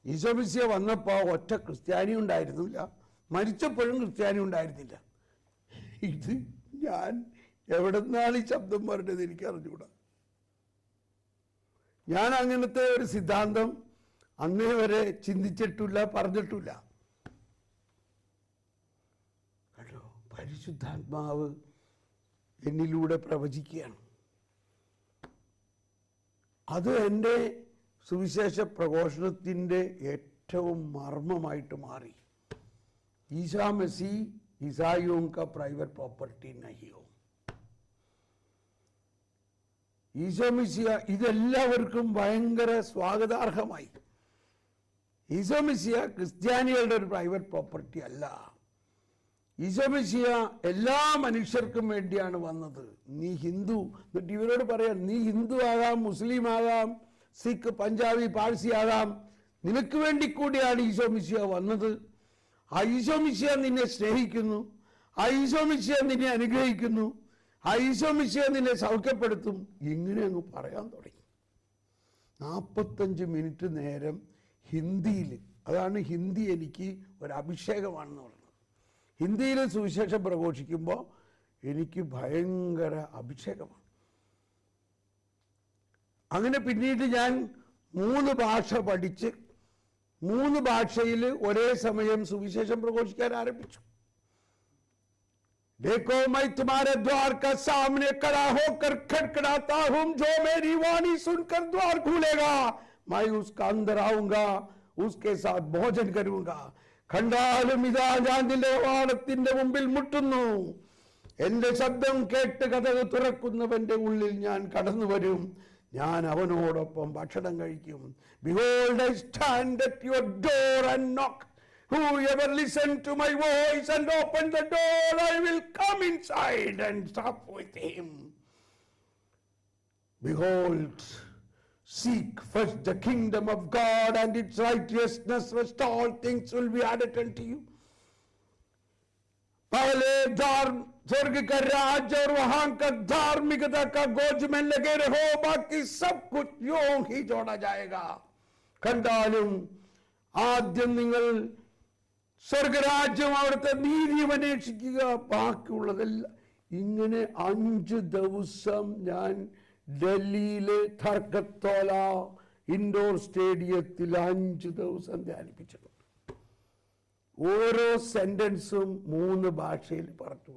ഈശോ മിശിഹ വന്നപ്പോൾ ഒറ്റ ക്രിസ്ത്യാനി ഉണ്ടായിരുന്നില്ല, മരിച്ചപ്പോഴും ക്രിസ്ത്യാനി ഉണ്ടായിരുന്നില്ല. ഇത് ഞാൻ എവിടെന്നാണ് ഈ ശബ്ദം പറഞ്ഞത് എനിക്ക് അറിഞ്ഞുകൂടാ. ഞാൻ അങ്ങനത്തെ ഒരു സിദ്ധാന്തം അന്നേ വരെ ചിന്തിച്ചിട്ടില്ല, പറഞ്ഞിട്ടില്ല. കേട്ടോ, പരിശുദ്ധാത്മാവ് എന്നിലൂടെ പ്രവചിക്കുകയാണ്. അത് എൻ്റെ സുവിശേഷ പ്രഘോഷണത്തിൻ്റെ ഏറ്റവും മർമ്മമായിട്ട് മാറി. ഈസാ മസീഹ് ईसाइयों का प्राइवेट प्रॉपर्टी नहीं हो. ഈശോ മിശിഹ ഇതെല്ലാവർക്കും ഭയങ്കര സ്വാഗതാർഹമായി. ഈശോ മിശിഹ ക്രിസ്ത്യാനികളുടെ ഒരു പ്രൈവറ്റ് പ്രോപ്പർട്ടി അല്ല. ഈശോ മിശിഹ എല്ലാ മനുഷ്യർക്കും വേണ്ടിയാണ് വന്നത്. നീ ഹിന്ദു, എന്നിട്ട് ഇവരോട് പറയാൻ, നീ ഹിന്ദു ആകാം, മുസ്ലിം ആകാം, സിഖ്, പഞ്ചാബി, പാഴ്സി ആകാം, നിനക്ക് വേണ്ടി കൂടിയാണ് ഈശോ മിശിഹ വന്നത്. ആ ഈശോ മിശിഹ നിന്നെ സ്നേഹിക്കുന്നു, ആ ഈശോ മിശിഹ നിന്നെ അനുഗ്രഹിക്കുന്നു, ആ ഈശോ മിശിഹ നിന്നെ സൗഖ്യപ്പെടുത്തും. ഇങ്ങനെ അങ്ങ് പറയാൻ തുടങ്ങി. 45 മിനിറ്റ് നേരം ഹിന്ദിയിൽ, അതാണ് ഹിന്ദി എനിക്ക് ഒരു അഭിഷേകമാണെന്ന് പറയുന്നത്. ഹിന്ദിയിൽ സുവിശേഷം പ്രഘോഷിക്കുമ്പോൾ എനിക്ക് ഭയങ്കര അഭിഷേകമാണ്. അങ്ങനെ പിന്നീട് ഞാൻ 3 ഭാഷ പഠിച്ച് 3 ഭാഷയിൽ ഒരേ സമയം സുവിശേഷം പ്രഘോഷിക്കാൻ ആരംഭിച്ചു. देखो मैं तुम्हारे द्वार का सामने खड़ा होकर खटखटाता हूं, जो मेरी वाणी सुनकर द्वार खुलेगा मैं उसका अंदर आऊंगा, उसके साथ भोजन करूंगा. കണ്ടാലും ഇതാ ഞാൻ നിന്റെ വാണത്തിന്റെ മുമ്പിൽ മുട്ടുന്നു, എന്റെ ശബ്ദം കേട്ട് കതക് തുറക്കുന്നവന്റെ ഉള്ളിൽ ഞാൻ കടന്നു വരും, ഞാൻ അവനോടൊപ്പം ഭക്ഷണം കഴിക്കും. Behold, I stand at your door and knock. Whoever listen to my voice and open the door, I will come inside and sup with him. Behold, seek first the kingdom of God and its righteousness, rest all things will be added unto you. पहले स्वर्ग का राज्य और वहां का धार्मिकता का गोज में लगे रहो, बाकी सब कुछ यूं ही जोड़ा जाएगा. കണ്ടാലും ആദ്യം നിങ്ങൾ സ്വർഗരാജ്യം, അവിടുത്തെ നീതിയും അന്വേഷിക്കുക, ബാക്കിയുള്ളതെല്ലാം. ഇങ്ങനെ 5 ദിവസം ഞാൻ ഡൽഹിയിലെ ധർക്കത്തോല ഇൻഡോർ സ്റ്റേഡിയത്തിൽ 5 ദിവസം ധ്യാനിപ്പിച്ചിട്ടുണ്ട്. ഓരോ സെന്റൻസും 3 ഭാഷയിൽ പറഞ്ഞു.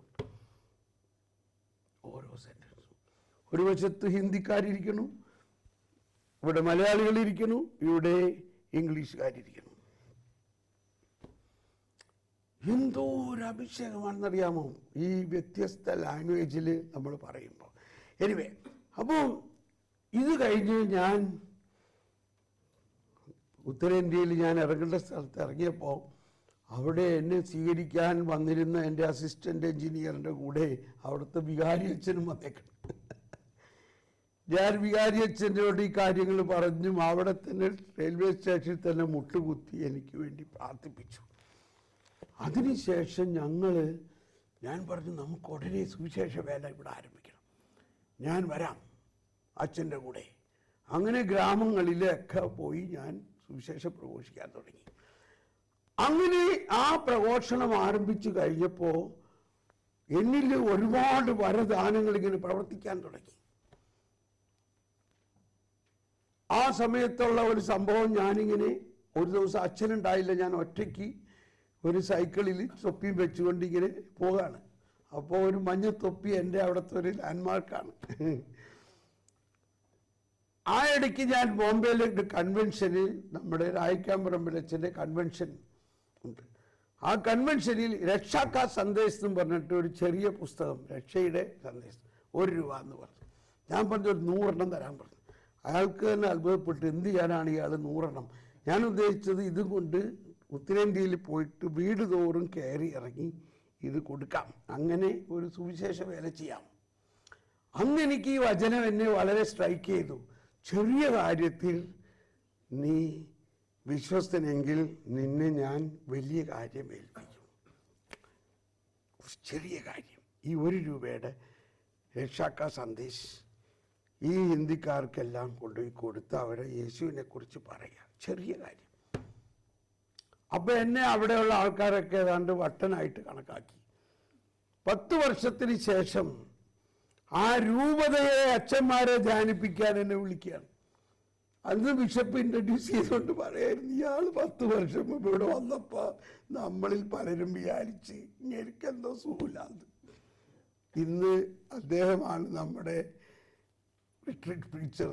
ഓരോ സെന്റൻസും ഒരു വശത്ത് ഹിന്ദിക്കാരിരിക്കുന്നു, ഇവിടെ മലയാളികളിരിക്കുന്നു, ഇവിടെ ഇംഗ്ലീഷുകാരിരിക്കുന്നു. എന്തോ ഒരു അഭിഷേകമാണെന്നറിയാമോ ഈ വ്യത്യസ്ത ലാംഗ്വേജിൽ നമ്മൾ പറയുമ്പോൾ. എനിവേ, അപ്പോൾ ഇത് കഴിഞ്ഞ് ഞാൻ ഉത്തരേന്ത്യയിൽ ഞാൻ ഇറങ്ങേണ്ട സ്ഥലത്ത് ഇറങ്ങിയപ്പോൾ അവിടെ എന്നെ സ്വീകരിക്കാൻ വന്നിരുന്ന എൻ്റെ അസിസ്റ്റൻ്റ് എഞ്ചിനീയറിൻ്റെ കൂടെ അവിടുത്തെ വികാരി അച്ഛനും വന്നേക്കണം. ഞാൻ വികാരി അച്ഛനോട് ഈ കാര്യങ്ങൾ പറഞ്ഞും അവിടെ തന്നെ റെയിൽവേ സ്റ്റേഷനിൽ തന്നെ മുട്ടുകുത്തി എനിക്ക് വേണ്ടി പ്രാർത്ഥിപ്പിച്ചു. അതിനുശേഷം ഞാൻ പറഞ്ഞു, നമുക്ക് ഉടനെ സുവിശേഷ വേല ഇവിടെ ആരംഭിക്കണം, ഞാൻ വരാം അച്ഛൻ്റെ കൂടെ. അങ്ങനെ ഗ്രാമങ്ങളിലൊക്കെ പോയി ഞാൻ സുവിശേഷം പ്രഘോഷിക്കാൻ തുടങ്ങി. അങ്ങനെ ആ പ്രഘോഷണം ആരംഭിച്ചു കഴിഞ്ഞപ്പോൾ എന്നിൽ ഒരുപാട് വരദാനങ്ങൾ ഇങ്ങനെ പ്രവർത്തിക്കാൻ തുടങ്ങി. ആ സമയത്തുള്ള ഒരു സംഭവം, ഞാനിങ്ങനെ ഒരു ദിവസം അച്ഛനുണ്ടായില്ല, ഞാൻ ഒറ്റയ്ക്ക് ഒരു സൈക്കിളിൽ തൊപ്പിയും വെച്ചുകൊണ്ട് ഇങ്ങനെ പോകാണ്. അപ്പോൾ ഒരു മഞ്ഞ തൊപ്പി എൻ്റെ അവിടുത്തെ ഒരു ലാൻഡ്മാർക്കാണ്. ആ ഇടയ്ക്ക് ഞാൻ ബോംബെയിലെ കൺവെൻഷന്, നമ്മുടെ രായിക്കാമ്പറമ്പിലച്ഛൻ്റെ കൺവെൻഷൻ ഉണ്ട്, ആ കൺവെൻഷനിൽ രക്ഷാക്കാ സന്ദേശം എന്ന് പറഞ്ഞിട്ട് ഒരു ചെറിയ പുസ്തകം, രക്ഷയുടെ സന്ദേശം, ₹1 എന്ന് പറഞ്ഞു. ഞാൻ പറഞ്ഞു ഒരു 100 തരാൻ പറഞ്ഞു. അയാൾക്ക് തന്നെ അത്ഭുതപ്പെട്ട് എന്ത് ചെയ്യാനാണ് ഇയാൾ 100. ഞാൻ ഉദ്ദേശിച്ചത് ഇതും കൊണ്ട് ഉത്തരേന്ത്യയിൽ പോയിട്ട് വീട് തോറും കയറി ഇറങ്ങി ഇത് കൊടുക്കാം, അങ്ങനെ ഒരു സുവിശേഷ വേല ചെയ്യാം. അന്ന് എനിക്ക് ഈ വചനം എന്നെ വളരെ സ്ട്രൈക്ക് ചെയ്തു. ചെറിയ കാര്യത്തിൽ നീ വിശ്വസ്തനെങ്കിൽ നിന്നെ ഞാൻ വലിയ കാര്യം ഏൽപ്പിക്കും. ചെറിയ കാര്യം, ഈ ₹1 രക്ഷാക്കാ സന്ദേശ് ഈ ഹിന്ദിക്കാർക്കെല്ലാം കൊണ്ടുപോയി കൊടുത്ത് അവരെ യേശുവിനെ കുറിച്ച് പറയുക, ചെറിയ കാര്യം. അപ്പൊ എന്നെ അവിടെയുള്ള ആൾക്കാരൊക്കെ ഏതാണ്ട് വട്ടനായിട്ട് കണക്കാക്കി. 10 വർഷത്തിന് ശേഷം ആ രൂപതയെ അച്ഛന്മാരെ ധ്യാനിപ്പിക്കാൻ എന്നെ വിളിക്കുകയാണ്. അന്ന് ബിഷപ്പ് ഇൻട്രൊഡ്യൂസ് ചെയ്തുകൊണ്ട് പറയായിരുന്നു, ഇയാൾ 10 വർഷം മുമ്പ് ഇവിടെ വന്നപ്പോൾ നമ്മളിൽ പലരും വിചാരിച്ച് എനിക്കെന്തോ സുഖമില്ലാന്ന്. ഇന്ന് അദ്ദേഹമാണ് നമ്മുടെ റിട്രീറ്റ് പ്രീച്ചർ.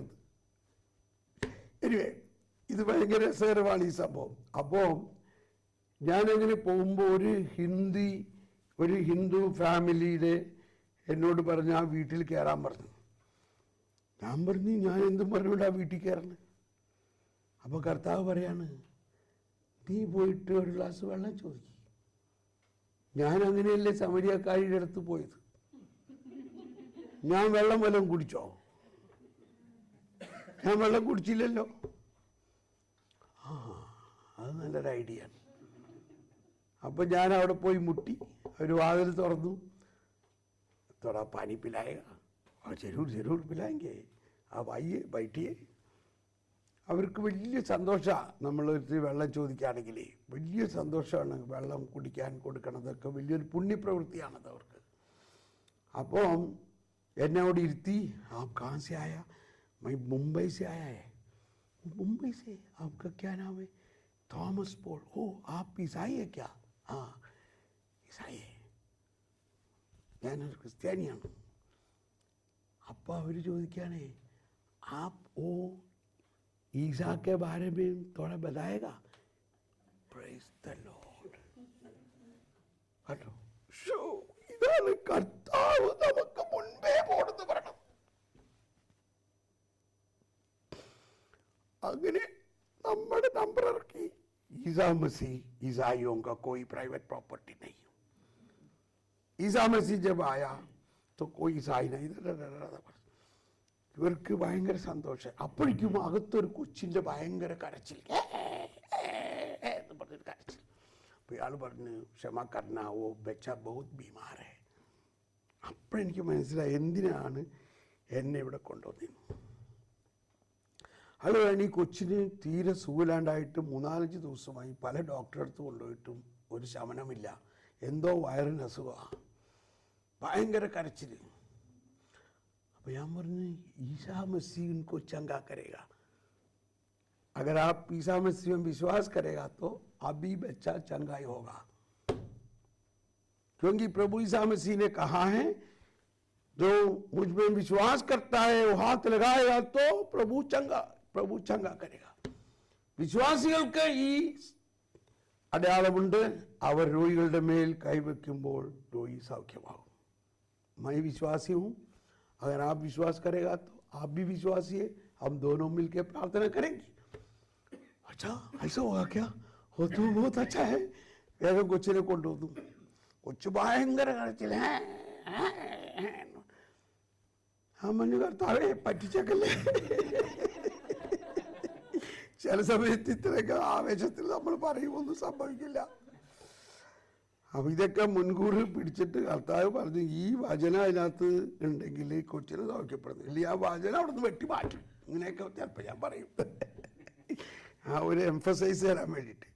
എനിവേ, ഇത് ഭയങ്കര രസകരമാണ് ഈ സംഭവം. അപ്പോൾ ഞാനങ്ങനെ പോകുമ്പോൾ ഒരു ഹിന്ദു ഫാമിലിയുടെ എന്നോട് പറഞ്ഞ് ആ വീട്ടിൽ കയറാൻ പറഞ്ഞു. ഞാൻ പറഞ്ഞു ഞാൻ എന്തും പറഞ്ഞുകൊണ്ട് ആ വീട്ടിൽ കയറണം. അപ്പോൾ കർത്താവ് പറയാണ്, നീ പോയിട്ട് ഒരു ഗ്ലാസ് വെള്ളം ചോദിക്കും. ഞാൻ അങ്ങനെയല്ലേ സമരിയക്കാരിയുടെ അടുത്ത് പോയത്. ഞാൻ വെള്ളം വല്ലതും കുടിച്ചോ? ഞാൻ വെള്ളം കുടിച്ചില്ലല്ലോ. അത് നല്ലൊരു ഐഡിയ ആണ്. അപ്പം ഞാൻ അവിടെ പോയി മുട്ടി, ഒരു വാതിൽ തുറന്നു. थोड़ा पानी पिलाएगा? और जरूर पिलाएंगे, आप आइए बैठिए. അവർക്ക് വലിയ സന്തോഷമാണ് നമ്മളൊരു വെള്ളം ചോദിക്കുകയാണെങ്കിൽ. വലിയ സന്തോഷമാണ് വെള്ളം കുടിക്കാൻ കൊടുക്കണതൊക്കെ, വലിയൊരു പുണ്യപ്രവൃത്തിയാണത് അവർക്ക്. അപ്പം എന്നെ അവിടെ ഇരുത്തി, आप कहाँ से आया? मैं मुंबई से आया है. मुंबई से? आपका क्या नाम है? Thomas Paul. ओ, आप ईसाई है क्या? हाँ ईसाई है, ഞാനൊരു ക്രിസ്ത്യാനിയാണ്. അപ്പോൾ അവർ ചോദിക്കുകയാണ്, ആപ്പ് ഓ ഈസാ के बारे में थोड़ा बताएगा? Praise the Lord. കേട്ടോ, ഇതാണ് കർത്താവ് നമുക്ക് മുൻപേ പോണെന്ന് പറയണം. അങ്ങനെ നമ്മുടെ നമ്പർ ഇറക്കി. ഈസാ മസീഹ് ईसाइयों का कोई प्राइवेट प्रॉपर्टी नहीं. ईसा मसीह जब आया तो कोई ईसाई नहीं. ഇവർക്ക് ഭയങ്കര സന്തോഷം. അപ്പോഴേക്കും അകത്തൊരു കൊച്ചിൻ്റെ ഭയങ്കര കരച്ചിൽ, എന്ന് പറഞ്ഞൊരു കരച്ചിൽ. അപ്പോൾ ഇയാൾ പറഞ്ഞു, ക്ഷമ കർണ, ഓ ബച്ച ബഹുത് ബീമാർ ഹെ. അപ്പോഴെനിക്ക് മനസ്സിലായി എന്തിനാണ് എന്നെ ഇവിടെ കൊണ്ടുവന്നത്. അതുകൊണ്ട് ഈ കൊച്ചിന് തീരെ സുഖമില്ലാണ്ടായിട്ട് 3-4 ദിവസമായി പല ഡോക്ടറെ അടുത്ത് കൊണ്ടുപോയിട്ടും ഒരു ശമനമില്ല. എന്തോ വയറിന് അസുഖമാണ്, ഭയങ്കര കരച്ചിൽ. അപ്പോൾ ഞാൻ പറഞ്ഞു, ईसा मसीह उनको चंगा करेगा. अगर आप ईसा मसीह में विश्वास करेगा तो अभी बच्चा चंगा ही होगा, क्योंकि प्रभु ईसा मसीह ने कहा है जो मुझ में विश्वास करता है वो हाथ लगाएगा तो प्रभु चंगा करेगा. വിശ്വാസികൾക്ക് ഈ അടയാളമുണ്ട്, അവർ രോഗികളുടെ മേൽ കൈവയ്ക്കുമ്പോൾ രോഗി സൗഖ്യമാകും. मैं विश्वासी हूँ, अगर आप विश्वास करेगा तो आप भी विश्वासी है, हम दोनों मिलकर प्रार्थना करेंगे. अच्छा ऐसा होगा क्या? हो तो बहुत अच्छा है. വേഗം കൊച്ചിനെ കൊണ്ടുവന്നു. കൊച്ചു ഭയങ്കര കരച്ചിൽ. ആ മഞ്ഞു കർത്താവേ പറ്റിച്ചേക്കല്ലേ. ചില സമയത്ത് ഇത്രയൊക്കെ ആവേശത്തിൽ നമ്മൾ പറയുമൊന്നും സംഭവിക്കില്ല. അപ്പം ഇതൊക്കെ മുൻകൂർ പിടിച്ചിട്ട് കർത്താവ് പറഞ്ഞു, ഈ വചനം അതിനകത്ത് ഉണ്ടെങ്കിൽ കൊച്ചിനെ സൗഖ്യപ്പെടുന്നു, ഇല്ല ആ വചനം അവിടെ നിന്ന് വെട്ടി മാറ്റും. ഇങ്ങനെയൊക്കെ ചിലപ്പോൾ ഞാൻ പറയും, ആ ഒരു എംഫസൈസ് തരാൻ വേണ്ടിയിട്ട്.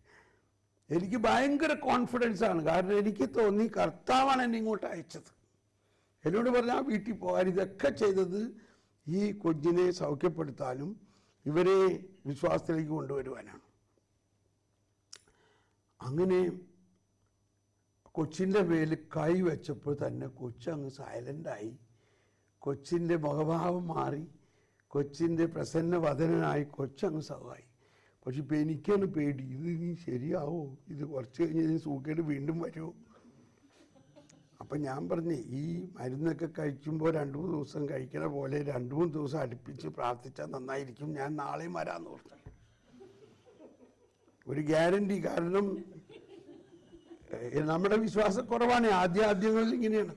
എനിക്ക് ഭയങ്കര കോൺഫിഡൻസ് ആണ്. കാരണം എനിക്ക് തോന്നി കർത്താവാണ് എന്നെ ഇങ്ങോട്ട് അയച്ചത്. എന്നോട് പറഞ്ഞാൽ വീട്ടിൽ പോകാൻ. ഇതൊക്കെ ചെയ്തത് ഈ കൊച്ചിനെ സൗഖ്യപ്പെടുത്താനും ഇവരെ വിശ്വാസത്തിലേക്ക് കൊണ്ടുവരുവാനാണ്. അങ്ങനെ കൊച്ചിൻ്റെ മേൽ കൈ വെച്ചപ്പോൾ തന്നെ കൊച്ചങ്ങ് സൈലൻ്റായി. കൊച്ചിൻ്റെ മുഖഭാവം മാറി, കൊച്ചിൻ്റെ പ്രസന്നവദനായി, കൊച്ചങ്ങ് സൗഖ്യമായി. പക്ഷെ ഇപ്പം എനിക്കാണ് പേടി, ഇത് ഇനി ശരിയാവോ, ഇത് കുറച്ച് കഴിഞ്ഞ് സൂക്കേട് വീണ്ടും വരുമോ. അപ്പം ഞാൻ പറഞ്ഞേ, ഈ മരുന്നൊക്കെ കഴിക്കുമ്പോൾ 2-3 ദിവസം കഴിക്കണ പോലെ 2-3 ദിവസം അടുപ്പിച്ച് പ്രാർത്ഥിച്ചാൽ നന്നായിരിക്കും, ഞാൻ നാളെയും വരാമെന്ന് പറഞ്ഞു. ഒരു ഗ്യാരണ്ടി. കാരണം നമ്മുടെ വിശ്വാസക്കുറവാണ് ആദ്യങ്ങളിൽ ഇങ്ങനെയാണ്.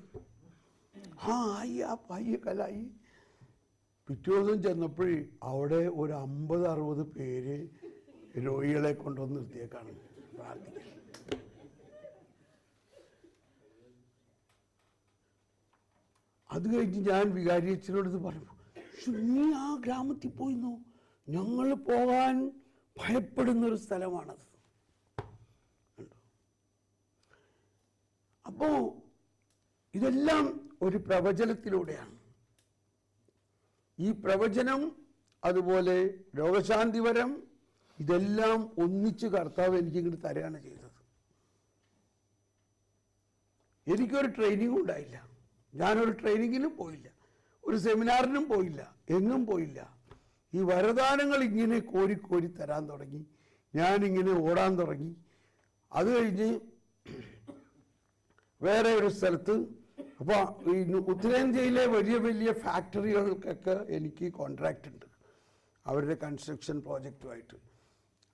കലായി. പിറ്റേ ദിവസം ചെന്നപ്പോഴേ അവിടെ ഒരു 50-60 പേര് രോഗികളെ കൊണ്ടുവന്ന് നിർത്തിയേക്കാണ് പ്രാർത്ഥിക്കാൻ. അത് കഴിഞ്ഞ് ഞാൻ വികാരി അച്ഛനോട് പറഞ്ഞു, നീ ആ ഗ്രാമത്തിൽ പോയിന്നോ? ഞങ്ങൾ പോകാൻ ഭയപ്പെടുന്നൊരു സ്ഥലമാണത്. അപ്പോ ഇതെല്ലാം ഒരു പ്രവചനത്തിലൂടെയാണ്. ഈ പ്രവചനം, അതുപോലെ രോഗശാന്തിവരം, ഇതെല്ലാം ഒന്നിച്ച് കർത്താവ് എനിക്കിങ്ങോട്ട് തരികയാണ് ചെയ്തത്. എനിക്കൊരു ട്രെയിനിങ്ങും ഉണ്ടായില്ല, ഞാനൊരു ട്രെയിനിങ്ങിനും പോയില്ല, ഒരു സെമിനാറിനും പോയില്ല, എങ്ങും പോയില്ല. ഈ വരദാനങ്ങൾ ഇങ്ങനെ കോരി തരാൻ തുടങ്ങി, ഞാനിങ്ങനെ ഓടാൻ തുടങ്ങി. അത് കഴിഞ്ഞ് വേറെ ഒരു സ്ഥലത്ത്, അപ്പോൾ ഈ ഉത്തരേന്ത്യയിലെ വലിയ ഫാക്ടറികൾക്കൊക്കെ എനിക്ക് കോൺട്രാക്റ്റ് ഉണ്ട്, അവരുടെ കൺസ്ട്രക്ഷൻ പ്രോജക്റ്റുമായിട്ട്.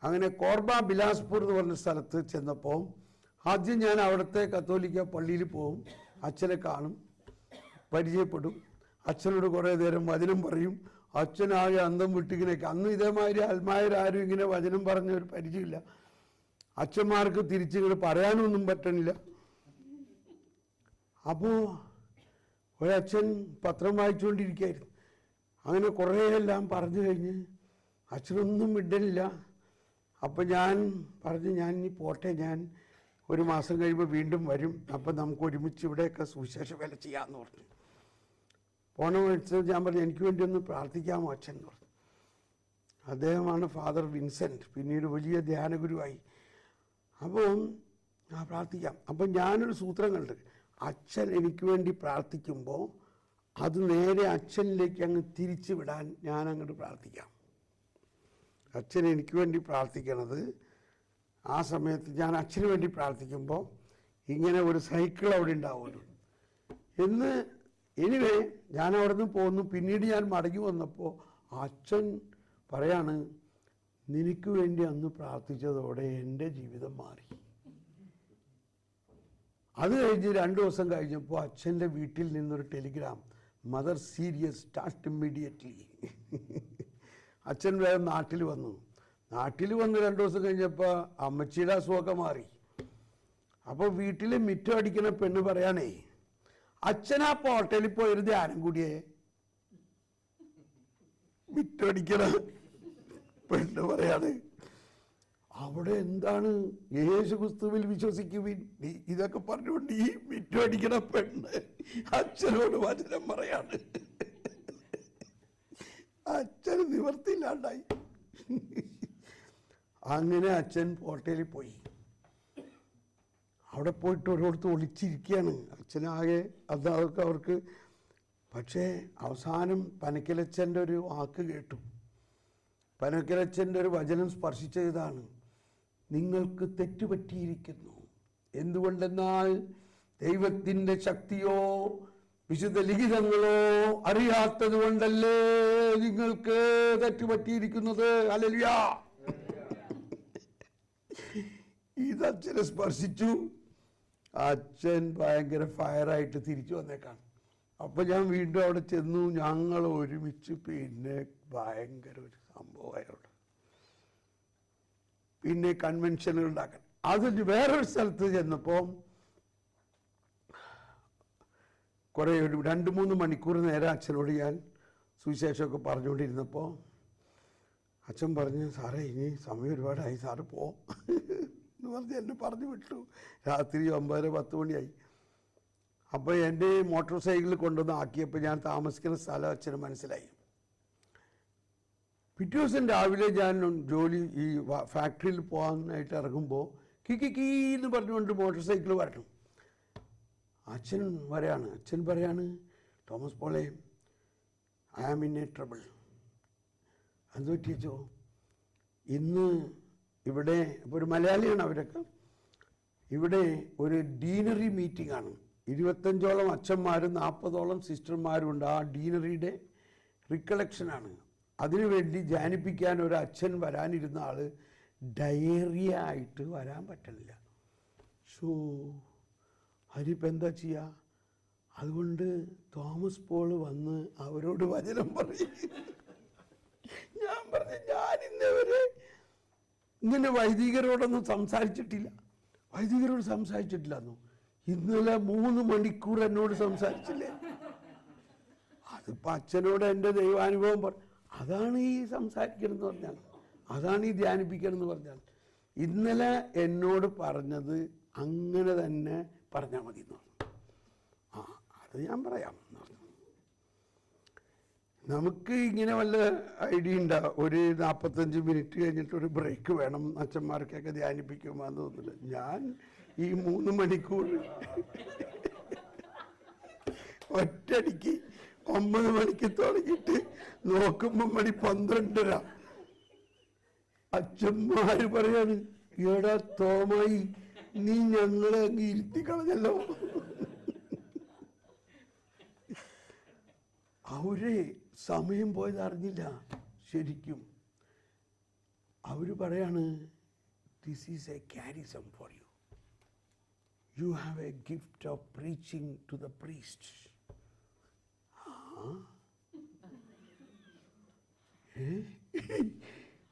അങ്ങനെ കോർബ ബിലാസ്പൂർ എന്ന് പറഞ്ഞ സ്ഥലത്ത് ചെന്നപ്പോൾ ആദ്യം ഞാൻ അവിടുത്തെ കത്തോലിക്ക പള്ളിയിൽ പോകും, അച്ഛനെ കാണും, പരിചയപ്പെടും, അച്ഛനോട് കുറേ നേരം വചനം പറയും. അച്ഛനാകെ അന്തം വിട്ടിങ്ങനെയൊക്കെ. അന്ന് ഇതേമാതിരി ആത്മാരാരും ഇങ്ങനെ വചനം പറഞ്ഞ ഒരു പരിചയമില്ല. അച്ഛന്മാർക്ക് തിരിച്ചിങ്ങനെ പറയാനൊന്നും പറ്റണില്ല. അപ്പോൾ ഒരച്ഛൻ പത്രം വായിച്ചുകൊണ്ടിരിക്കുകയായിരുന്നു. അങ്ങനെ കുറേ എല്ലാം പറഞ്ഞു കഴിഞ്ഞ് അച്ഛനൊന്നും മിണ്ടലില്ല. അപ്പം ഞാൻ പറഞ്ഞു, ഞാൻ ഇനി പോട്ടെ, ഞാൻ 1 മാസം കഴിയുമ്പോൾ വീണ്ടും വരും, അപ്പം നമുക്ക് ഒരുമിച്ച് ഇവിടെയൊക്കെ സുവിശേഷ വേല ചെയ്യാമെന്ന് പറഞ്ഞു. പോണ വെച്ചത് ഞാൻ പറഞ്ഞു, എനിക്ക് വേണ്ടി ഒന്ന് പ്രാർത്ഥിക്കാമോ അച്ഛൻ എന്ന് പറഞ്ഞു. അദ്ദേഹമാണ് ഫാദർ വിൻസെൻ്റ്, പിന്നീട് വലിയ ധ്യാനഗുരുവായി. അപ്പം പ്രാർത്ഥിക്കാം. അപ്പം ഞാനൊരു സൂത്രം കണ്ട്, അച്ഛൻ എനിക്ക് വേണ്ടി പ്രാർത്ഥിക്കുമ്പോൾ അത് നേരെ അച്ഛനിലേക്ക് അങ്ങ് തിരിച്ചു വിടാൻ ഞാൻ അങ്ങോട്ട് പ്രാർത്ഥിക്കാം. അച്ഛൻ എനിക്ക് വേണ്ടി പ്രാർത്ഥിക്കണത് ആ സമയത്ത് ഞാൻ അച്ഛന് വേണ്ടി പ്രാർത്ഥിക്കുമ്പോൾ ഇങ്ങനെ ഒരു സൈക്കിൾ അവിടെ ഉണ്ടാവുമല്ലോ എന്ന്. എനിവേ ഞാൻ അവിടെ നിന്ന് പോന്നു. പിന്നീട് ഞാൻ മടങ്ങി വന്നപ്പോൾ അച്ഛൻ പറയാണ്, നിനക്ക് വേണ്ടി അന്ന് പ്രാർത്ഥിച്ചതോടെ എൻ്റെ ജീവിതം മാറി. അത് കഴിഞ്ഞ് 2 ദിവസം കഴിഞ്ഞപ്പോൾ അച്ഛൻ്റെ വീട്ടിൽ നിന്നൊരു Telegram, mother serious, start immediately. അച്ഛൻ വേഗം നാട്ടിൽ വന്നു. നാട്ടിൽ വന്ന് 2 ദിവസം കഴിഞ്ഞപ്പോൾ അമ്മച്ചിയുടെ അസുഖമൊക്കെ മാറി. അപ്പോൾ വീട്ടിൽ മിറ്റം അടിക്കുന്ന പെണ്ണ് പറയാനേ, അച്ഛനാ ഹോട്ടലിൽ പോയൊരു ധ്യാനം കൂടിയേ. മിറ്റം അടിക്കണ പെണ്ണ് പറയാണ്, അവിടെ എന്താണ് യേശു ക്രിസ്തുവിൽ വിശ്വസിക്കുവിൻ, ഇതൊക്കെ പറഞ്ഞുകൊണ്ട് ഈ മിറ്റം അടിക്കണ പെണ്ണ് അച്ഛനോട് വചനം പറയാണ്. അച്ഛന് നിവർത്തിയില്ലാണ്ടായി. അങ്ങനെ അച്ഛൻ ഹോട്ടലിൽ പോയി. അവിടെ പോയിട്ട് ഓരോരുത്തർ ഒളിച്ചിരിക്കുകയാണ്. അച്ഛനാകെ അതൊക്കെ അവർക്ക്. പക്ഷേ അവസാനം പനക്കലച്ഛൻ്റെ ഒരു വാക്ക് കേട്ടു. പനക്കലച്ഛൻ്റെ ഒരു വചനം സ്പർശിച്ചതാണ്, നിങ്ങൾക്ക് തെറ്റുപറ്റിയിരിക്കുന്നു. എന്തുകൊണ്ടെന്നാൽ ദൈവത്തിൻ്റെ ശക്തിയോ വിശുദ്ധ ലിഖിതങ്ങളോ അറിയാത്തത് കൊണ്ടല്ലേ നിങ്ങൾക്ക് തെറ്റുപറ്റിയിരിക്കുന്നത്. ഹല്ലേലൂയ. ഇതച്ഛനെ സ്പർശിച്ചു. അച്ഛൻ ഭയങ്കര ഫയറായിട്ട് തിരിച്ചു വന്നേക്കാണ്. അപ്പം ഞാൻ വീണ്ടും അവിടെ ചെന്നു. ഞങ്ങൾ ഒരുമിച്ച് പിന്നെ ഭയങ്കര ഒരു സംഭവമായോട് പിന്നെ കൺവെൻഷനുകൾ ഉണ്ടാക്കാൻ. അതിൽ വേറൊരു സ്ഥലത്ത് ചെന്നപ്പോൾ കുറേ ഒരു 2-3 മണിക്കൂർ നേരം അച്ഛനോട് ഞാൻ സുവിശേഷമൊക്കെ പറഞ്ഞുകൊണ്ടിരുന്നപ്പോൾ അച്ഛൻ പറഞ്ഞു, സാറേ ഇനി സമയം ഒരുപാടായി, സാറ് പോവും എന്ന് പറഞ്ഞ് എന്നെ പറഞ്ഞു വിട്ടു. രാത്രി 9-10 മണിയായി. അപ്പോൾ എൻ്റെ മോട്ടോർ സൈക്കിളിൽ കൊണ്ടുവന്ന് ആക്കിയപ്പോൾ ഞാൻ താമസിക്കുന്ന സ്ഥലം അച്ഛന് മനസ്സിലായി. പിറ്റേ ദിവസം രാവിലെ ഞാൻ ഈ ഫാക്ടറിയിൽ പോകാനായിട്ട് ഇറങ്ങുമ്പോൾ കീ എന്ന് പറഞ്ഞുകൊണ്ട് മോട്ടോർ സൈക്കിൾ വരണം. അച്ഛൻ പറയാണ്, തോമസ് പോളെ, I am in a trouble. അത് പറ്റിച്ചോ? ഇന്ന് ഇവിടെ ഇപ്പോൾ ഒരു മലയാളിയാണ് അവരൊക്കെ. ഇവിടെ ഒരു ഡീനറി മീറ്റിംഗ് ആണ്. 25ഓളം അച്ഛന്മാരും 40ഓളം സിസ്റ്റർമാരും ഉണ്ട്. ആ ഡീനറിയുടെ റിക്കളക്ഷനാണ്. അതിനുവേണ്ടി ധ്യാനിപ്പിക്കാൻ ഒരു അച്ഛൻ വരാനിരുന്ന ആൾ ഡയേറിയ ആയിട്ട് വരാൻ പറ്റില്ല. ഷോ ഹരിപ്പം എന്താ ചെയ്യുക? അതുകൊണ്ട് തോമസ് പോള് വന്ന് അവരോട് വചനം പറയും. ഞാൻ പറഞ്ഞു, ഞാൻ ഇന്നവരെ ഇങ്ങനെ വൈദികരോടൊന്നും സംസാരിച്ചിട്ടില്ല. വൈദികരോട് സംസാരിച്ചിട്ടില്ലെന്നോ? ഇന്നലെ 3 മണിക്കൂർ എന്നോട് സംസാരിച്ചില്ലേ? അതിപ്പോൾ അച്ഛനോട് എൻ്റെ ദൈവാനുഭവം അതാണ് ഈ സംസാരിക്കണമെന്ന് പറഞ്ഞാൽ, അതാണ് ഈ ധ്യാനിപ്പിക്കണമെന്ന് പറഞ്ഞാൽ. ഇന്നലെ എന്നോട് പറഞ്ഞത് അങ്ങനെ തന്നെ പറഞ്ഞാൽ മതി എന്ന് പറഞ്ഞു. അത് ഞാൻ പറയാം എന്ന് പറഞ്ഞു. നമുക്ക് ഇങ്ങനെ വല്ല ഐഡിയ ഉണ്ടാവും. ഒരു 45 മിനിറ്റ് കഴിഞ്ഞിട്ട് ഒരു ബ്രേക്ക് വേണം, അച്ഛന്മാർക്കൊക്കെ ധ്യാനിപ്പിക്കുമ്പോൾ എന്ന് തോന്നില്ല. ഞാൻ ഈ 3 മണിക്കൂർ ഒറ്റടിക്ക് 9 മണിക്ക് തുടങ്ങിയിട്ട് നോക്കുമ്പോൾ മണി 12:30. അച്ഛന്മാര് പറയാണ്, എടാ തോമായി, നീ ഞങ്ങളെ അങ്ങ് ഇരുത്തി കളഞ്ഞല്ലോ. അവര് സമയം പോയത് അറിഞ്ഞില്ല. ശരിക്കും അവര് പറയാണ്, this is a charism for you. You have a gift of preaching to the priest.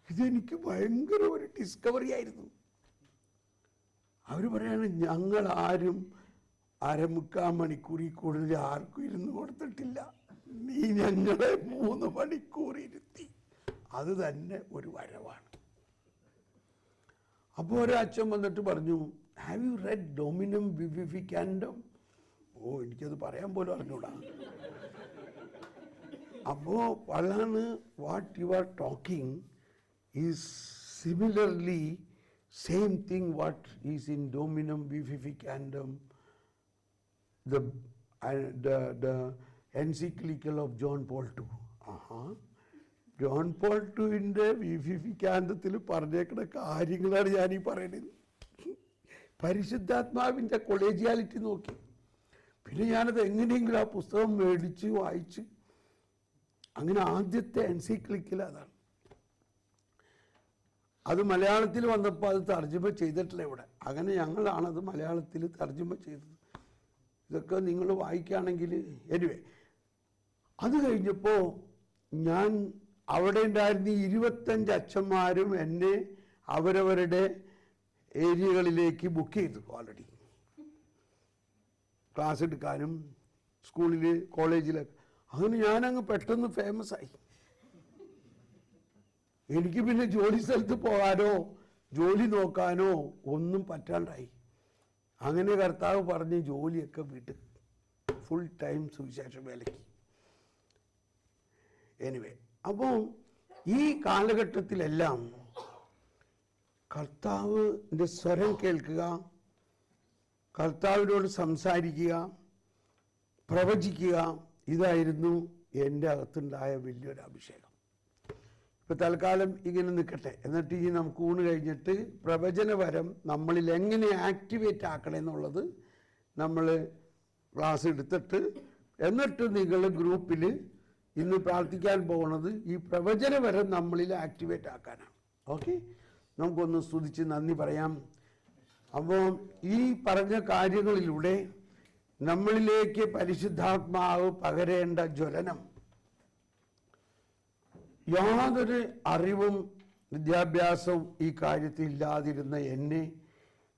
ഇതെനിക്ക് ഭയങ്കര ഒരു ഡിസ്കവറി ആയിരുന്നു. അവർ പറയാണ്, ഞങ്ങൾ ആരും 3/4 മണിക്കൂറിൽ കൂടുതൽ ആർക്കും ഇരുന്ന് കൊടുത്തിട്ടില്ല. നീ ഞങ്ങളെ 3 മണിക്കൂർ ഇരുത്തി. അത് തന്നെ ഒരു വരവാണ്. അപ്പോൾ ഒരു അച്ഛൻ വന്നിട്ട് പറഞ്ഞു, ഹാവ് യു റെഡ് ഡൊമിനം വിവിഫിക്കാൻഡം? ഓ, എനിക്കത് പറയാൻ പോലും അറിഞ്ഞൂടാ. അപ്പോൾ അതാണ്, what you are talking is similarly same thing what is in Dominum Vivificandum, the encyclical of John Paul II. John Paul ടുവിൻ്റെ വിവിഫിക്കാന്തത്തിൽ പറഞ്ഞേക്കുന്ന കാര്യങ്ങളാണ് ഞാനീ പറയുന്നത്. പരിശുദ്ധാത്മാവിൻ്റെ കൊളേജിയാലിറ്റി നോക്കി. പിന്നെ ഞാനത് എങ്ങനെയെങ്കിലും ആ പുസ്തകം മേടിച്ച് വായിച്ച്, അങ്ങനെ ആദ്യത്തെ എൻസൈക്ലിക്കൽ അതാണ്. അത് മലയാളത്തിൽ വന്നപ്പോൾ അത് തർജ്ജമ ചെയ്തിട്ടില്ല ഇവിടെ. അങ്ങനെ ഞങ്ങളാണത് മലയാളത്തിൽ തർജ്ജമ ചെയ്തത്. ഇതൊക്കെ നിങ്ങൾ വായിക്കുകയാണെങ്കിൽ. എനിവേ, അത് കഴിഞ്ഞപ്പോൾ ഞാൻ അവിടെ ഉണ്ടായിരുന്ന 25 അച്ഛന്മാരും എന്നെ അവരവരുടെ ഏരിയകളിലേക്ക് ബുക്ക് ചെയ്തു ഓൾറെഡി, ക്ലാസ് എടുക്കാനും സ്കൂളിൽ കോളേജിലൊക്കെ. അങ്ങനെ ഞാനങ്ങ് പെട്ടെന്ന് ഫേമസ് ആയി. എനിക്ക് പിന്നെ ജോലി സ്ഥലത്ത് പോകാനോ ജോലി നോക്കാനോ ഒന്നും പറ്റാണ്ടായി. അങ്ങനെ കർത്താവ് പറഞ്ഞ് ജോലിയൊക്കെ വിട്ട് ഫുൾ ടൈം സുവിശേഷ വേലയ്ക്ക്. എനിവേ, അപ്പോൾ ഈ കാലഘട്ടത്തിലെല്ലാം കർത്താവിൻ്റെ സ്വരം കേൾക്കുക, കർത്താവിനോട് സംസാരിക്കുക, പ്രവചിക്കുക, ഇതായിരുന്നു എൻ്റെ അകത്തുണ്ടായ വലിയൊരു അഭിഷേകം. ഇപ്പോൾ തൽക്കാലം ഇങ്ങനെ നിൽക്കട്ടെ. എന്നിട്ട് ഈ നമുക്ക് ഊണ് കഴിഞ്ഞിട്ട് പ്രവചനവരം നമ്മളിൽ എങ്ങനെ ആക്ടിവേറ്റ് ആക്കണമെന്നുള്ളത് നമ്മൾ ക്ലാസ് എടുത്തിട്ട്, എന്നിട്ട് നിങ്ങൾ ഗ്രൂപ്പിൽ ഇന്ന് പ്രാർത്ഥിക്കാൻ പോകുന്നത് ഈ പ്രവചനവരം നമ്മളിൽ ആക്ടിവേറ്റ് ആക്കാനാണ്. ഓക്കെ, നമുക്കൊന്ന് സ്തുതിച്ച് നന്ദി പറയാം. അപ്പോൾ ഈ പറഞ്ഞ കാര്യങ്ങളിലൂടെ നമ്മളിലേക്ക് പരിശുദ്ധാത്മാവ് പകരേണ്ട ജ്വലനം, യാതൊരു അറിവും വിദ്യാഭ്യാസവും ഈ കാര്യത്തിൽ ഇല്ലാതിരുന്ന എന്നെ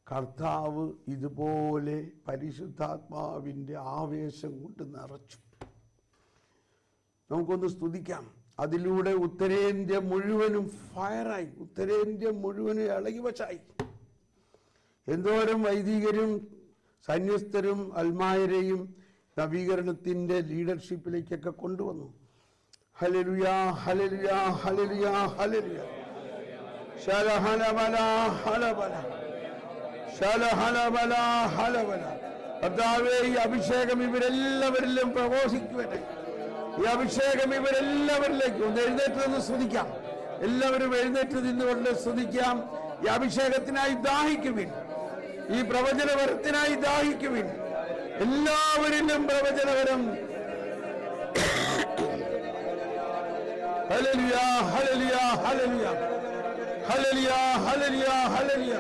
കർത്താവ് ഇതുപോലെ പരിശുദ്ധാത്മാവിൻ്റെ ആവേശം കൊണ്ട് നിറച്ചു. നമുക്കൊന്ന് സ്തുതിക്കാം. അതിലൂടെ ഉത്തരേന്ത്യ മുഴുവനും ഫയറായി, ഉത്തരേന്ത്യ മുഴുവനും ഇളകിവച്ചായി. എന്തോരം വൈദികരും സന്യസ്തരും അൽമായരെയും നവീകരണത്തിൻ്റെ ലീഡർഷിപ്പിലേക്കൊക്കെ കൊണ്ടുവന്നു. ഹല്ലേലൂയാ, ഹല്ലേലൂയാ, ഹല്ലേലൂയാ, ഹല്ലേലൂയാ. ശലഹലബല ഹലബല, ശലഹലബല ഹലബല. കർത്താവേ, ഈ അഭിഷേകം ഇവരെല്ലാവരിലും പ്രഘോഷിക്കുവട്ടെ. ഈ അഭിഷേകം ഇവരെല്ലാവരിലേക്കും. ഒന്ന് എഴുന്നേറ്റ് നിന്ന് സ്തുതിക്കാം. എല്ലാവരും എഴുന്നേറ്റ് നിന്നുകൊണ്ട് സ്തുതിക്കാം. ഈ അഭിഷേകത്തിനായി ദാഹിക്കുവിൻ, ഈ പ്രവചനവരത്തിനായി ദാഹിക്കുവിൻ. എല്ലാവരിലും പ്രവചനവരം. Hallelujah, hallelujah, hallelujah, hallelujah, hallelujah, hallelujah.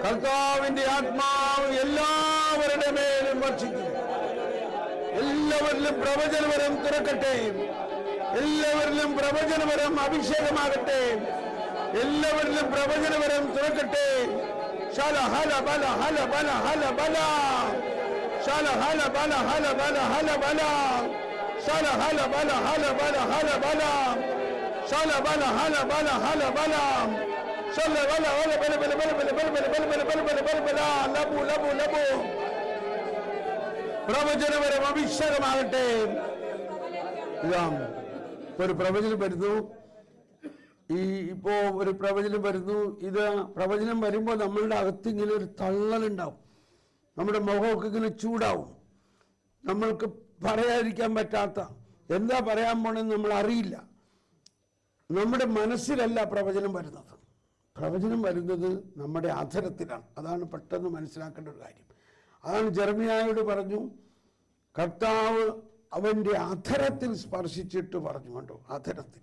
കർത്താവിന്റെ ആത്മാവ് എല്ലാവരുടെ മേലും വർഷിക്കും. എല്ലാവരിലും പ്രവചനവരം തുറക്കട്ടെ. എല്ലാവരിലും പ്രവചനവരം അഭിഷേകമാകട്ടെ. എല്ലാവരിലും പ്രവചനവരം തുറക്കട്ടെ. ശാല ഹല ബല ഹല ബല ഹല ബല ശാല ഹല ബല ഹല ബല ഹല ബല ശാല ഹല ബല ഹല ബല ഹല ബല ശാല ബല ഹല ബല ഹല ബല ശാല ബല ബല ബല ബല ബല ബല ബല ബല ബല ബല ബല ബല ബല ലബു ലബു ലബു. പ്രവചനവരം അഭിഷേകമാകട്ടെ. ഒരു പ്രവചനം വരുന്നു. ഇപ്പോ ഒരു പ്രവചനം വരുന്നു. ഇത് പ്രവചനം വരുമ്പോൾ നമ്മളുടെ അകത്ത് ഇങ്ങനെ ഒരു തള്ളലുണ്ടാവും. നമ്മുടെ മുഖമൊക്കെ ഇങ്ങനെ ചൂടാവും. നമ്മൾക്ക് പറയാതിരിക്കാൻ പറ്റാത്ത, എന്താ പറയാൻ പോണെന്ന് നമ്മൾ അറിയില്ല. നമ്മുടെ മനസ്സിലല്ല പ്രവചനം വരുന്നത്. പ്രവചനം വരുന്നത് നമ്മുടെ അധരത്തിലാണ്. അതാണ് പെട്ടെന്ന് മനസ്സിലാക്കേണ്ട ഒരു കാര്യം. അതാണ് ജെറമ്യായോട് പറഞ്ഞു, കർത്താവ് അവൻ്റെ അധരത്തിൽ സ്പർശിച്ചിട്ട് പറഞ്ഞു. കണ്ടോ, അധരത്തിൽ.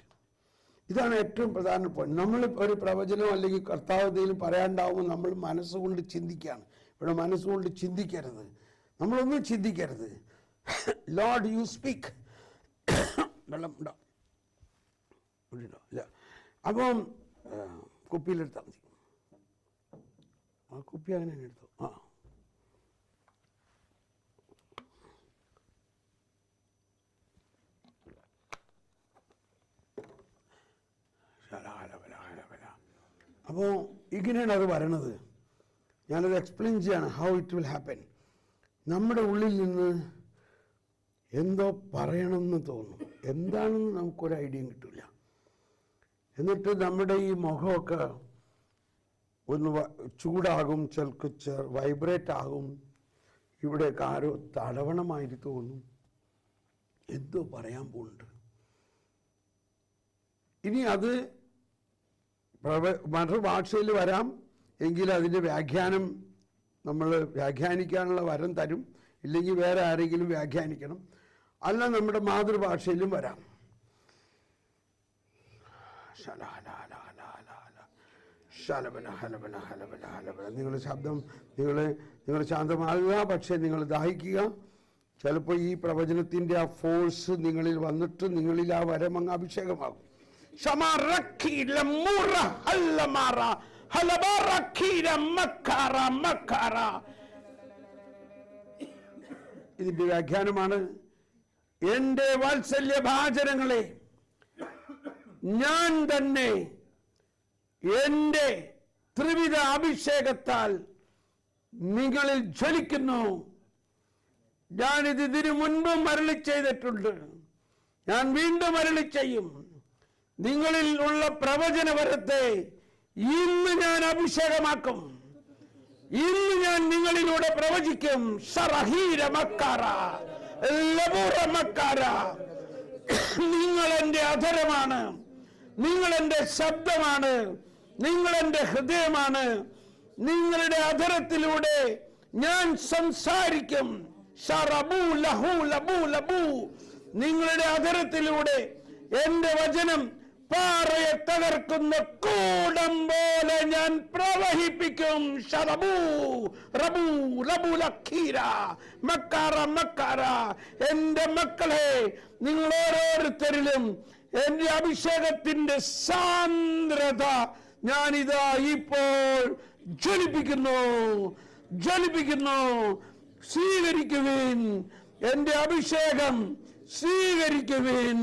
ഇതാണ് ഏറ്റവും പ്രധാന പോയിന്റ്. നമ്മൾ ഒരു പ്രവചനം അല്ലെങ്കിൽ കർത്താവ് എന്തെങ്കിലും പറയാണ്ടാവുമ്പോൾ നമ്മൾ മനസ്സുകൊണ്ട് ചിന്തിക്കുകയാണ്. ഇവിടെ മനസ്സുകൊണ്ട് ചിന്തിക്കരുത്, നമ്മളൊന്നും ചിന്തിക്കരുത്. Lord you speak. വെള്ളം ഉണ്ടോ? ഇല്ല. അപ്പം കുപ്പിയിലെടുത്താൽ മതി. ആ കുപ്പി അങ്ങനെ തന്നെ എടുത്തു. ആ അപ്പോൾ ഇങ്ങനെയാണ് അത് വരണത്. ഞാനത് എക്സ്പ്ലെയിൻ ചെയ്യാണ് ഹൗ ഇറ്റ് വിൽ ഹാപ്പൻ. നമ്മുടെ ഉള്ളിൽ നിന്ന് എന്തോ പറയണമെന്ന് തോന്നും. എന്താണെന്ന് നമുക്കൊരു ഐഡിയയും കിട്ടില്ല. എന്നിട്ട് നമ്മുടെ ഈ മുഖമൊക്കെ ഒന്ന് ചൂടാകും, ചിലക്ക് വൈബ്രേറ്റ് ആകും. ഇവിടെയൊക്കെ ആരോ തടവണമായിട്ട് തോന്നും. എന്തോ പറയാൻ പോകുന്നുണ്ട്. ഇനി അത് മറുഭാഷയിൽ വരാം, എങ്കിൽ അതിൻ്റെ വ്യാഖ്യാനം നമ്മൾ വ്യാഖ്യാനിക്കാനുള്ള വരം തരും. ഇല്ലെങ്കിൽ വേറെ ആരെങ്കിലും വ്യാഖ്യാനിക്കണം. അല്ല, നമ്മുടെ മാതൃഭാഷയിലും വരാം. നിങ്ങൾ ശബ്ദം നിങ്ങൾ ശാന്തമാകുക, പക്ഷേ നിങ്ങൾ ദാഹിക്കുക. ചിലപ്പോൾ ഈ പ്രവചനത്തിൻ്റെ ആ ഫോഴ്സ് നിങ്ങളിൽ വന്നിട്ട് നിങ്ങളിൽ ആ വരം അങ്ങ് അഭിഷേകമാകും. ഇതിന്റെ വ്യാഖ്യാനമാണ്, എന്റെ വാത്സല്യഭാചനങ്ങളെ, ഞാൻ തന്നെ എന്റെ ത്രിവിധ അഭിഷേകത്താൽ നിങ്ങളിൽ ജ്വലിക്കുന്നു. ഞാനിത് ഇതിനു മുൻപും അരുളി ചെയ്തിട്ടുണ്ട്, ഞാൻ വീണ്ടും അരുളി ചെയ്യും. നിങ്ങളിൽ ഉള്ള പ്രവചനവരത്തെ ഇന്ന് ഞാൻ അഭിഷേകമാക്കും. ഇന്ന് ഞാൻ നിങ്ങളിലൂടെ പ്രവചിക്കും. നിങ്ങൾ എൻ്റെ അധരമാണ്, നിങ്ങൾ എൻ്റെ ശബ്ദമാണ്, നിങ്ങൾ എൻ്റെ ഹൃദയമാണ്. നിങ്ങളുടെ അധരത്തിലൂടെ ഞാൻ സംസാരിക്കും. നിങ്ങളുടെ അധരത്തിലൂടെ എന്റെ വചനം പാറയെ തകർക്കുന്ന കൂടം പോലെ ഞാൻ പ്രവഹിപ്പിക്കും. എന്റെ മക്കളെ, നിങ്ങൾ ഓരോരുത്തരിലും എന്റെ അഭിഷേകത്തിന്റെ സാന്ദ്രത ഞാനിതാ ഇപ്പോൾ ജ്വലിപ്പിക്കുന്നു. സ്വീകരിക്കുവിൻ, എന്റെ അഭിഷേകം സ്വീകരിക്കുവിൻ.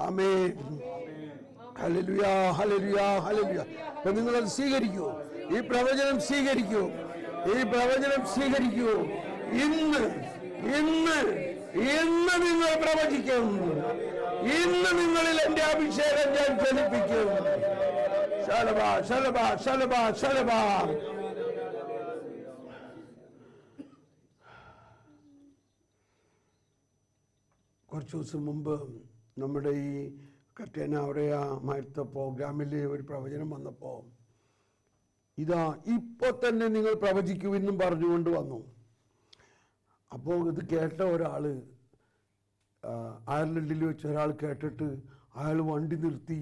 ആമേൻ. Hallelujah, hallelujah, hallelujah. അപ്പോൾ നിങ്ങൾ അത് സ്വീകരിക്കൂ. ഈ പ്രവചനം സ്വീകരിക്കൂ. ഈ പ്രവചനം സ്വീകരിക്കൂ. ഇന്ന് നിങ്ങൾ പ്രവചിക്കും. ഇന്ന് നിങ്ങളിൽ എന്റെ അഭിഷേകം ഞാൻ ജ്വലിപ്പിക്കും. ശലഭ ശലഭ ശലഭ ശലഭ. കുറച്ച് ദിവസം മുമ്പ് നമ്മുടെ ഈ കറ്റേനാവറയാമത്തെ പ്രോഗ്രാമിൽ ഒരു പ്രവചനം വന്നപ്പോൾ ഇതാ ഇപ്പോൾ തന്നെ നിങ്ങൾ പ്രവചിക്കുമെന്നും പറഞ്ഞുകൊണ്ട് വന്നു. അപ്പോൾ ഇത് കേട്ട ഒരാൾ, അയർലൻഡിൽ വെച്ച് ഒരാൾ കേട്ടിട്ട് അയാൾ വണ്ടി നിർത്തി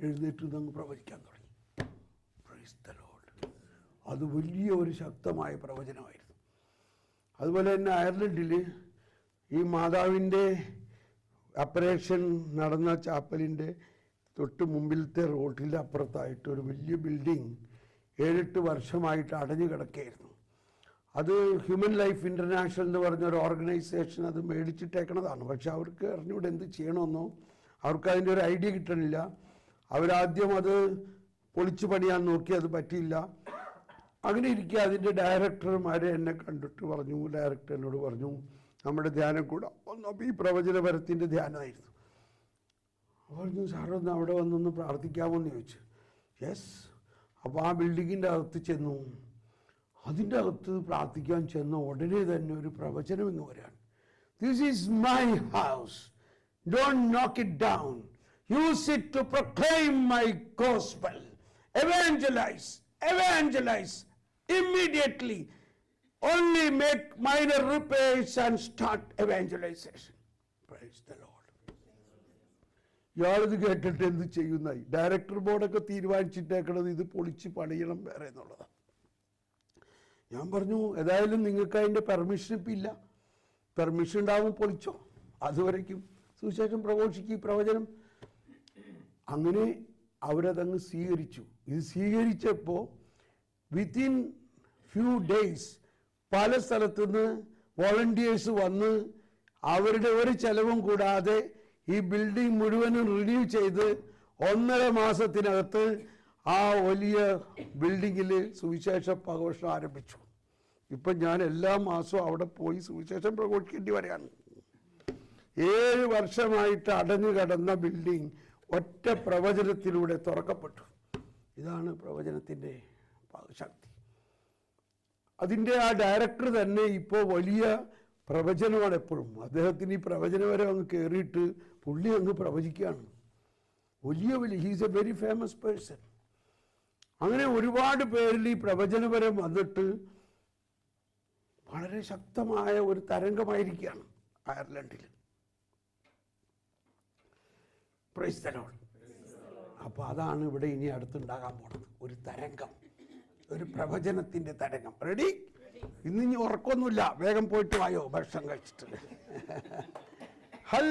എഴുന്നേറ്റ് അങ്ങ് പ്രവചിക്കാൻ തുടങ്ങി. Price the Lord. അത് വലിയ ഒരു ശക്തമായ പ്രവചനമായിരുന്നു. അതുപോലെ തന്നെ അയർലൻഡിൽ ഈ മാതാവിൻ്റെ ഓപ്പറേഷൻ നടന്ന ചാപ്പലിൻ്റെ തൊട്ട് മുമ്പിലത്തെ റോഡിൻ്റെ അപ്പുറത്തായിട്ട് ഒരു വലിയ ബിൽഡിംഗ് 7-8 വർഷമായിട്ട് അടഞ്ഞു കിടക്കുകയായിരുന്നു. അത് ഹ്യൂമൻ ലൈഫ് ഇൻ്റർനാഷണൽ എന്ന് പറഞ്ഞൊരു ഓർഗനൈസേഷൻ അത് മേടിച്ചിട്ടേക്കണതാണ്. പക്ഷെ അവർക്ക് അറിഞ്ഞൂടെ എന്ത് ചെയ്യണമെന്നോ അവർക്ക് അതിൻ്റെ ഒരു ഐഡിയ കിട്ടണില്ല. അവരാദ്യം അത് പൊളിച്ചു പണിയാൻ നോക്കി, അത് പറ്റിയില്ല. അങ്ങനെ ഇരിക്കുക. അതിൻ്റെ ഡയറക്ടർമാരെ എന്നെ കണ്ടിട്ട് പറഞ്ഞു, ഡയറക്ടർ എന്നോട് പറഞ്ഞു നമ്മുടെ ധ്യാനം കൂടെ ഒന്നപ്പോൾ ഈ പ്രവചനപരത്തിൻ്റെ ധ്യാനമായിരുന്നു. പറഞ്ഞു സാറൊന്ന് അവിടെ വന്നൊന്ന് പ്രാർത്ഥിക്കാമോ എന്ന് ചോദിച്ചു. യെസ്. അപ്പോൾ ആ ബിൽഡിങ്ങിൻ്റെ അകത്ത് ചെന്നു. അതിൻ്റെ അകത്ത് പ്രാർത്ഥിക്കാൻ ചെന്ന ഉടനെ തന്നെ ഒരു പ്രവചനം എന്ന് വരാൻ, this is my house, don't knock it down, use it to proclaim my gospel, evangelise immediately, only make minor repairs and start evangelization. Praise the Lord. ഇയാളിത് കേട്ടിട്ട് എന്ത് ചെയ്യുന്നായി. ഡയറക്ടർ ബോർഡൊക്കെ തീരുമാനിച്ചിട്ടേക്കണത് ഇത് പൊളിച്ച് പണിയണം വേറെ എന്നുള്ളതാണ്. ഞാൻ പറഞ്ഞു ഏതായാലും നിങ്ങൾക്ക് അതിൻ്റെ പെർമിഷൻ ഇപ്പം ഇല്ല, പെർമിഷൻ ഉണ്ടാവും പൊളിച്ചോ, അതുവരയ്ക്കും സുവിശേഷം പ്രഘോഷിക്കും, പ്രവചനം. അങ്ങനെ അവരതങ്ങ് സ്വീകരിച്ചു. ഇത് സ്വീകരിച്ചപ്പോൾ വിത്തിൻ ഫ്യൂ ഡേയ്സ് പല സ്ഥലത്തുനിന്ന് വോളണ്ടിയേഴ്സ് വന്ന് അവരുടെ ഒരു ചെലവും കൂടാതെ ഈ ബിൽഡിംഗ് മുഴുവനും റിന്യൂ ചെയ്ത് 1.5 മാസത്തിനകത്ത് ആ വലിയ ബിൽഡിങ്ങിൽ സുവിശേഷ പ്രഘോഷണം ആരംഭിച്ചു. ഇപ്പം ഞാൻ എല്ലാ മാസവും അവിടെ പോയി സുവിശേഷം പ്രഘോഷിക്കേണ്ടി വരികയാണ്. 7 വർഷമായിട്ട് അടഞ്ഞു കിടന്ന ബിൽഡിംഗ് ഒറ്റ പ്രവചനത്തിലൂടെ തുറക്കപ്പെട്ടു. ഇതാണ് പ്രവചനത്തിൻ്റെ ശക്തി. അതിൻ്റെ ആ ഡയറക്ടർ തന്നെ ഇപ്പോൾ വലിയ പ്രവചനമാണ്. എപ്പോഴും അദ്ദേഹത്തിന് ഈ പ്രവചനവരെ അങ്ങ് കയറിയിട്ട് പുള്ളി അങ്ങ് പ്രവചിക്കുകയാണ്. വലിയ he's A very famous person. അങ്ങനെ ഒരുപാട് പേരിൽ ഈ പ്രവചനപരം വന്നിട്ട് വളരെ ശക്തമായ ഒരു തരംഗമായിരിക്കുകയാണ് അയർലൻഡിൽ. Praise the Lord. അപ്പോൾ അതാണ് ഇവിടെ ഇനി അടുത്തുണ്ടാകാൻ പോണത്, ഒരു തരംഗം, ഒരു പ്രവചനത്തിൻ്റെ തരംഗം. റെഡി? ഇന്ന് ഇനി ഉറക്കമൊന്നുമില്ല, വേഗം പോയിട്ട് വായോ ഭക്ഷണം കഴിച്ചിട്ട്.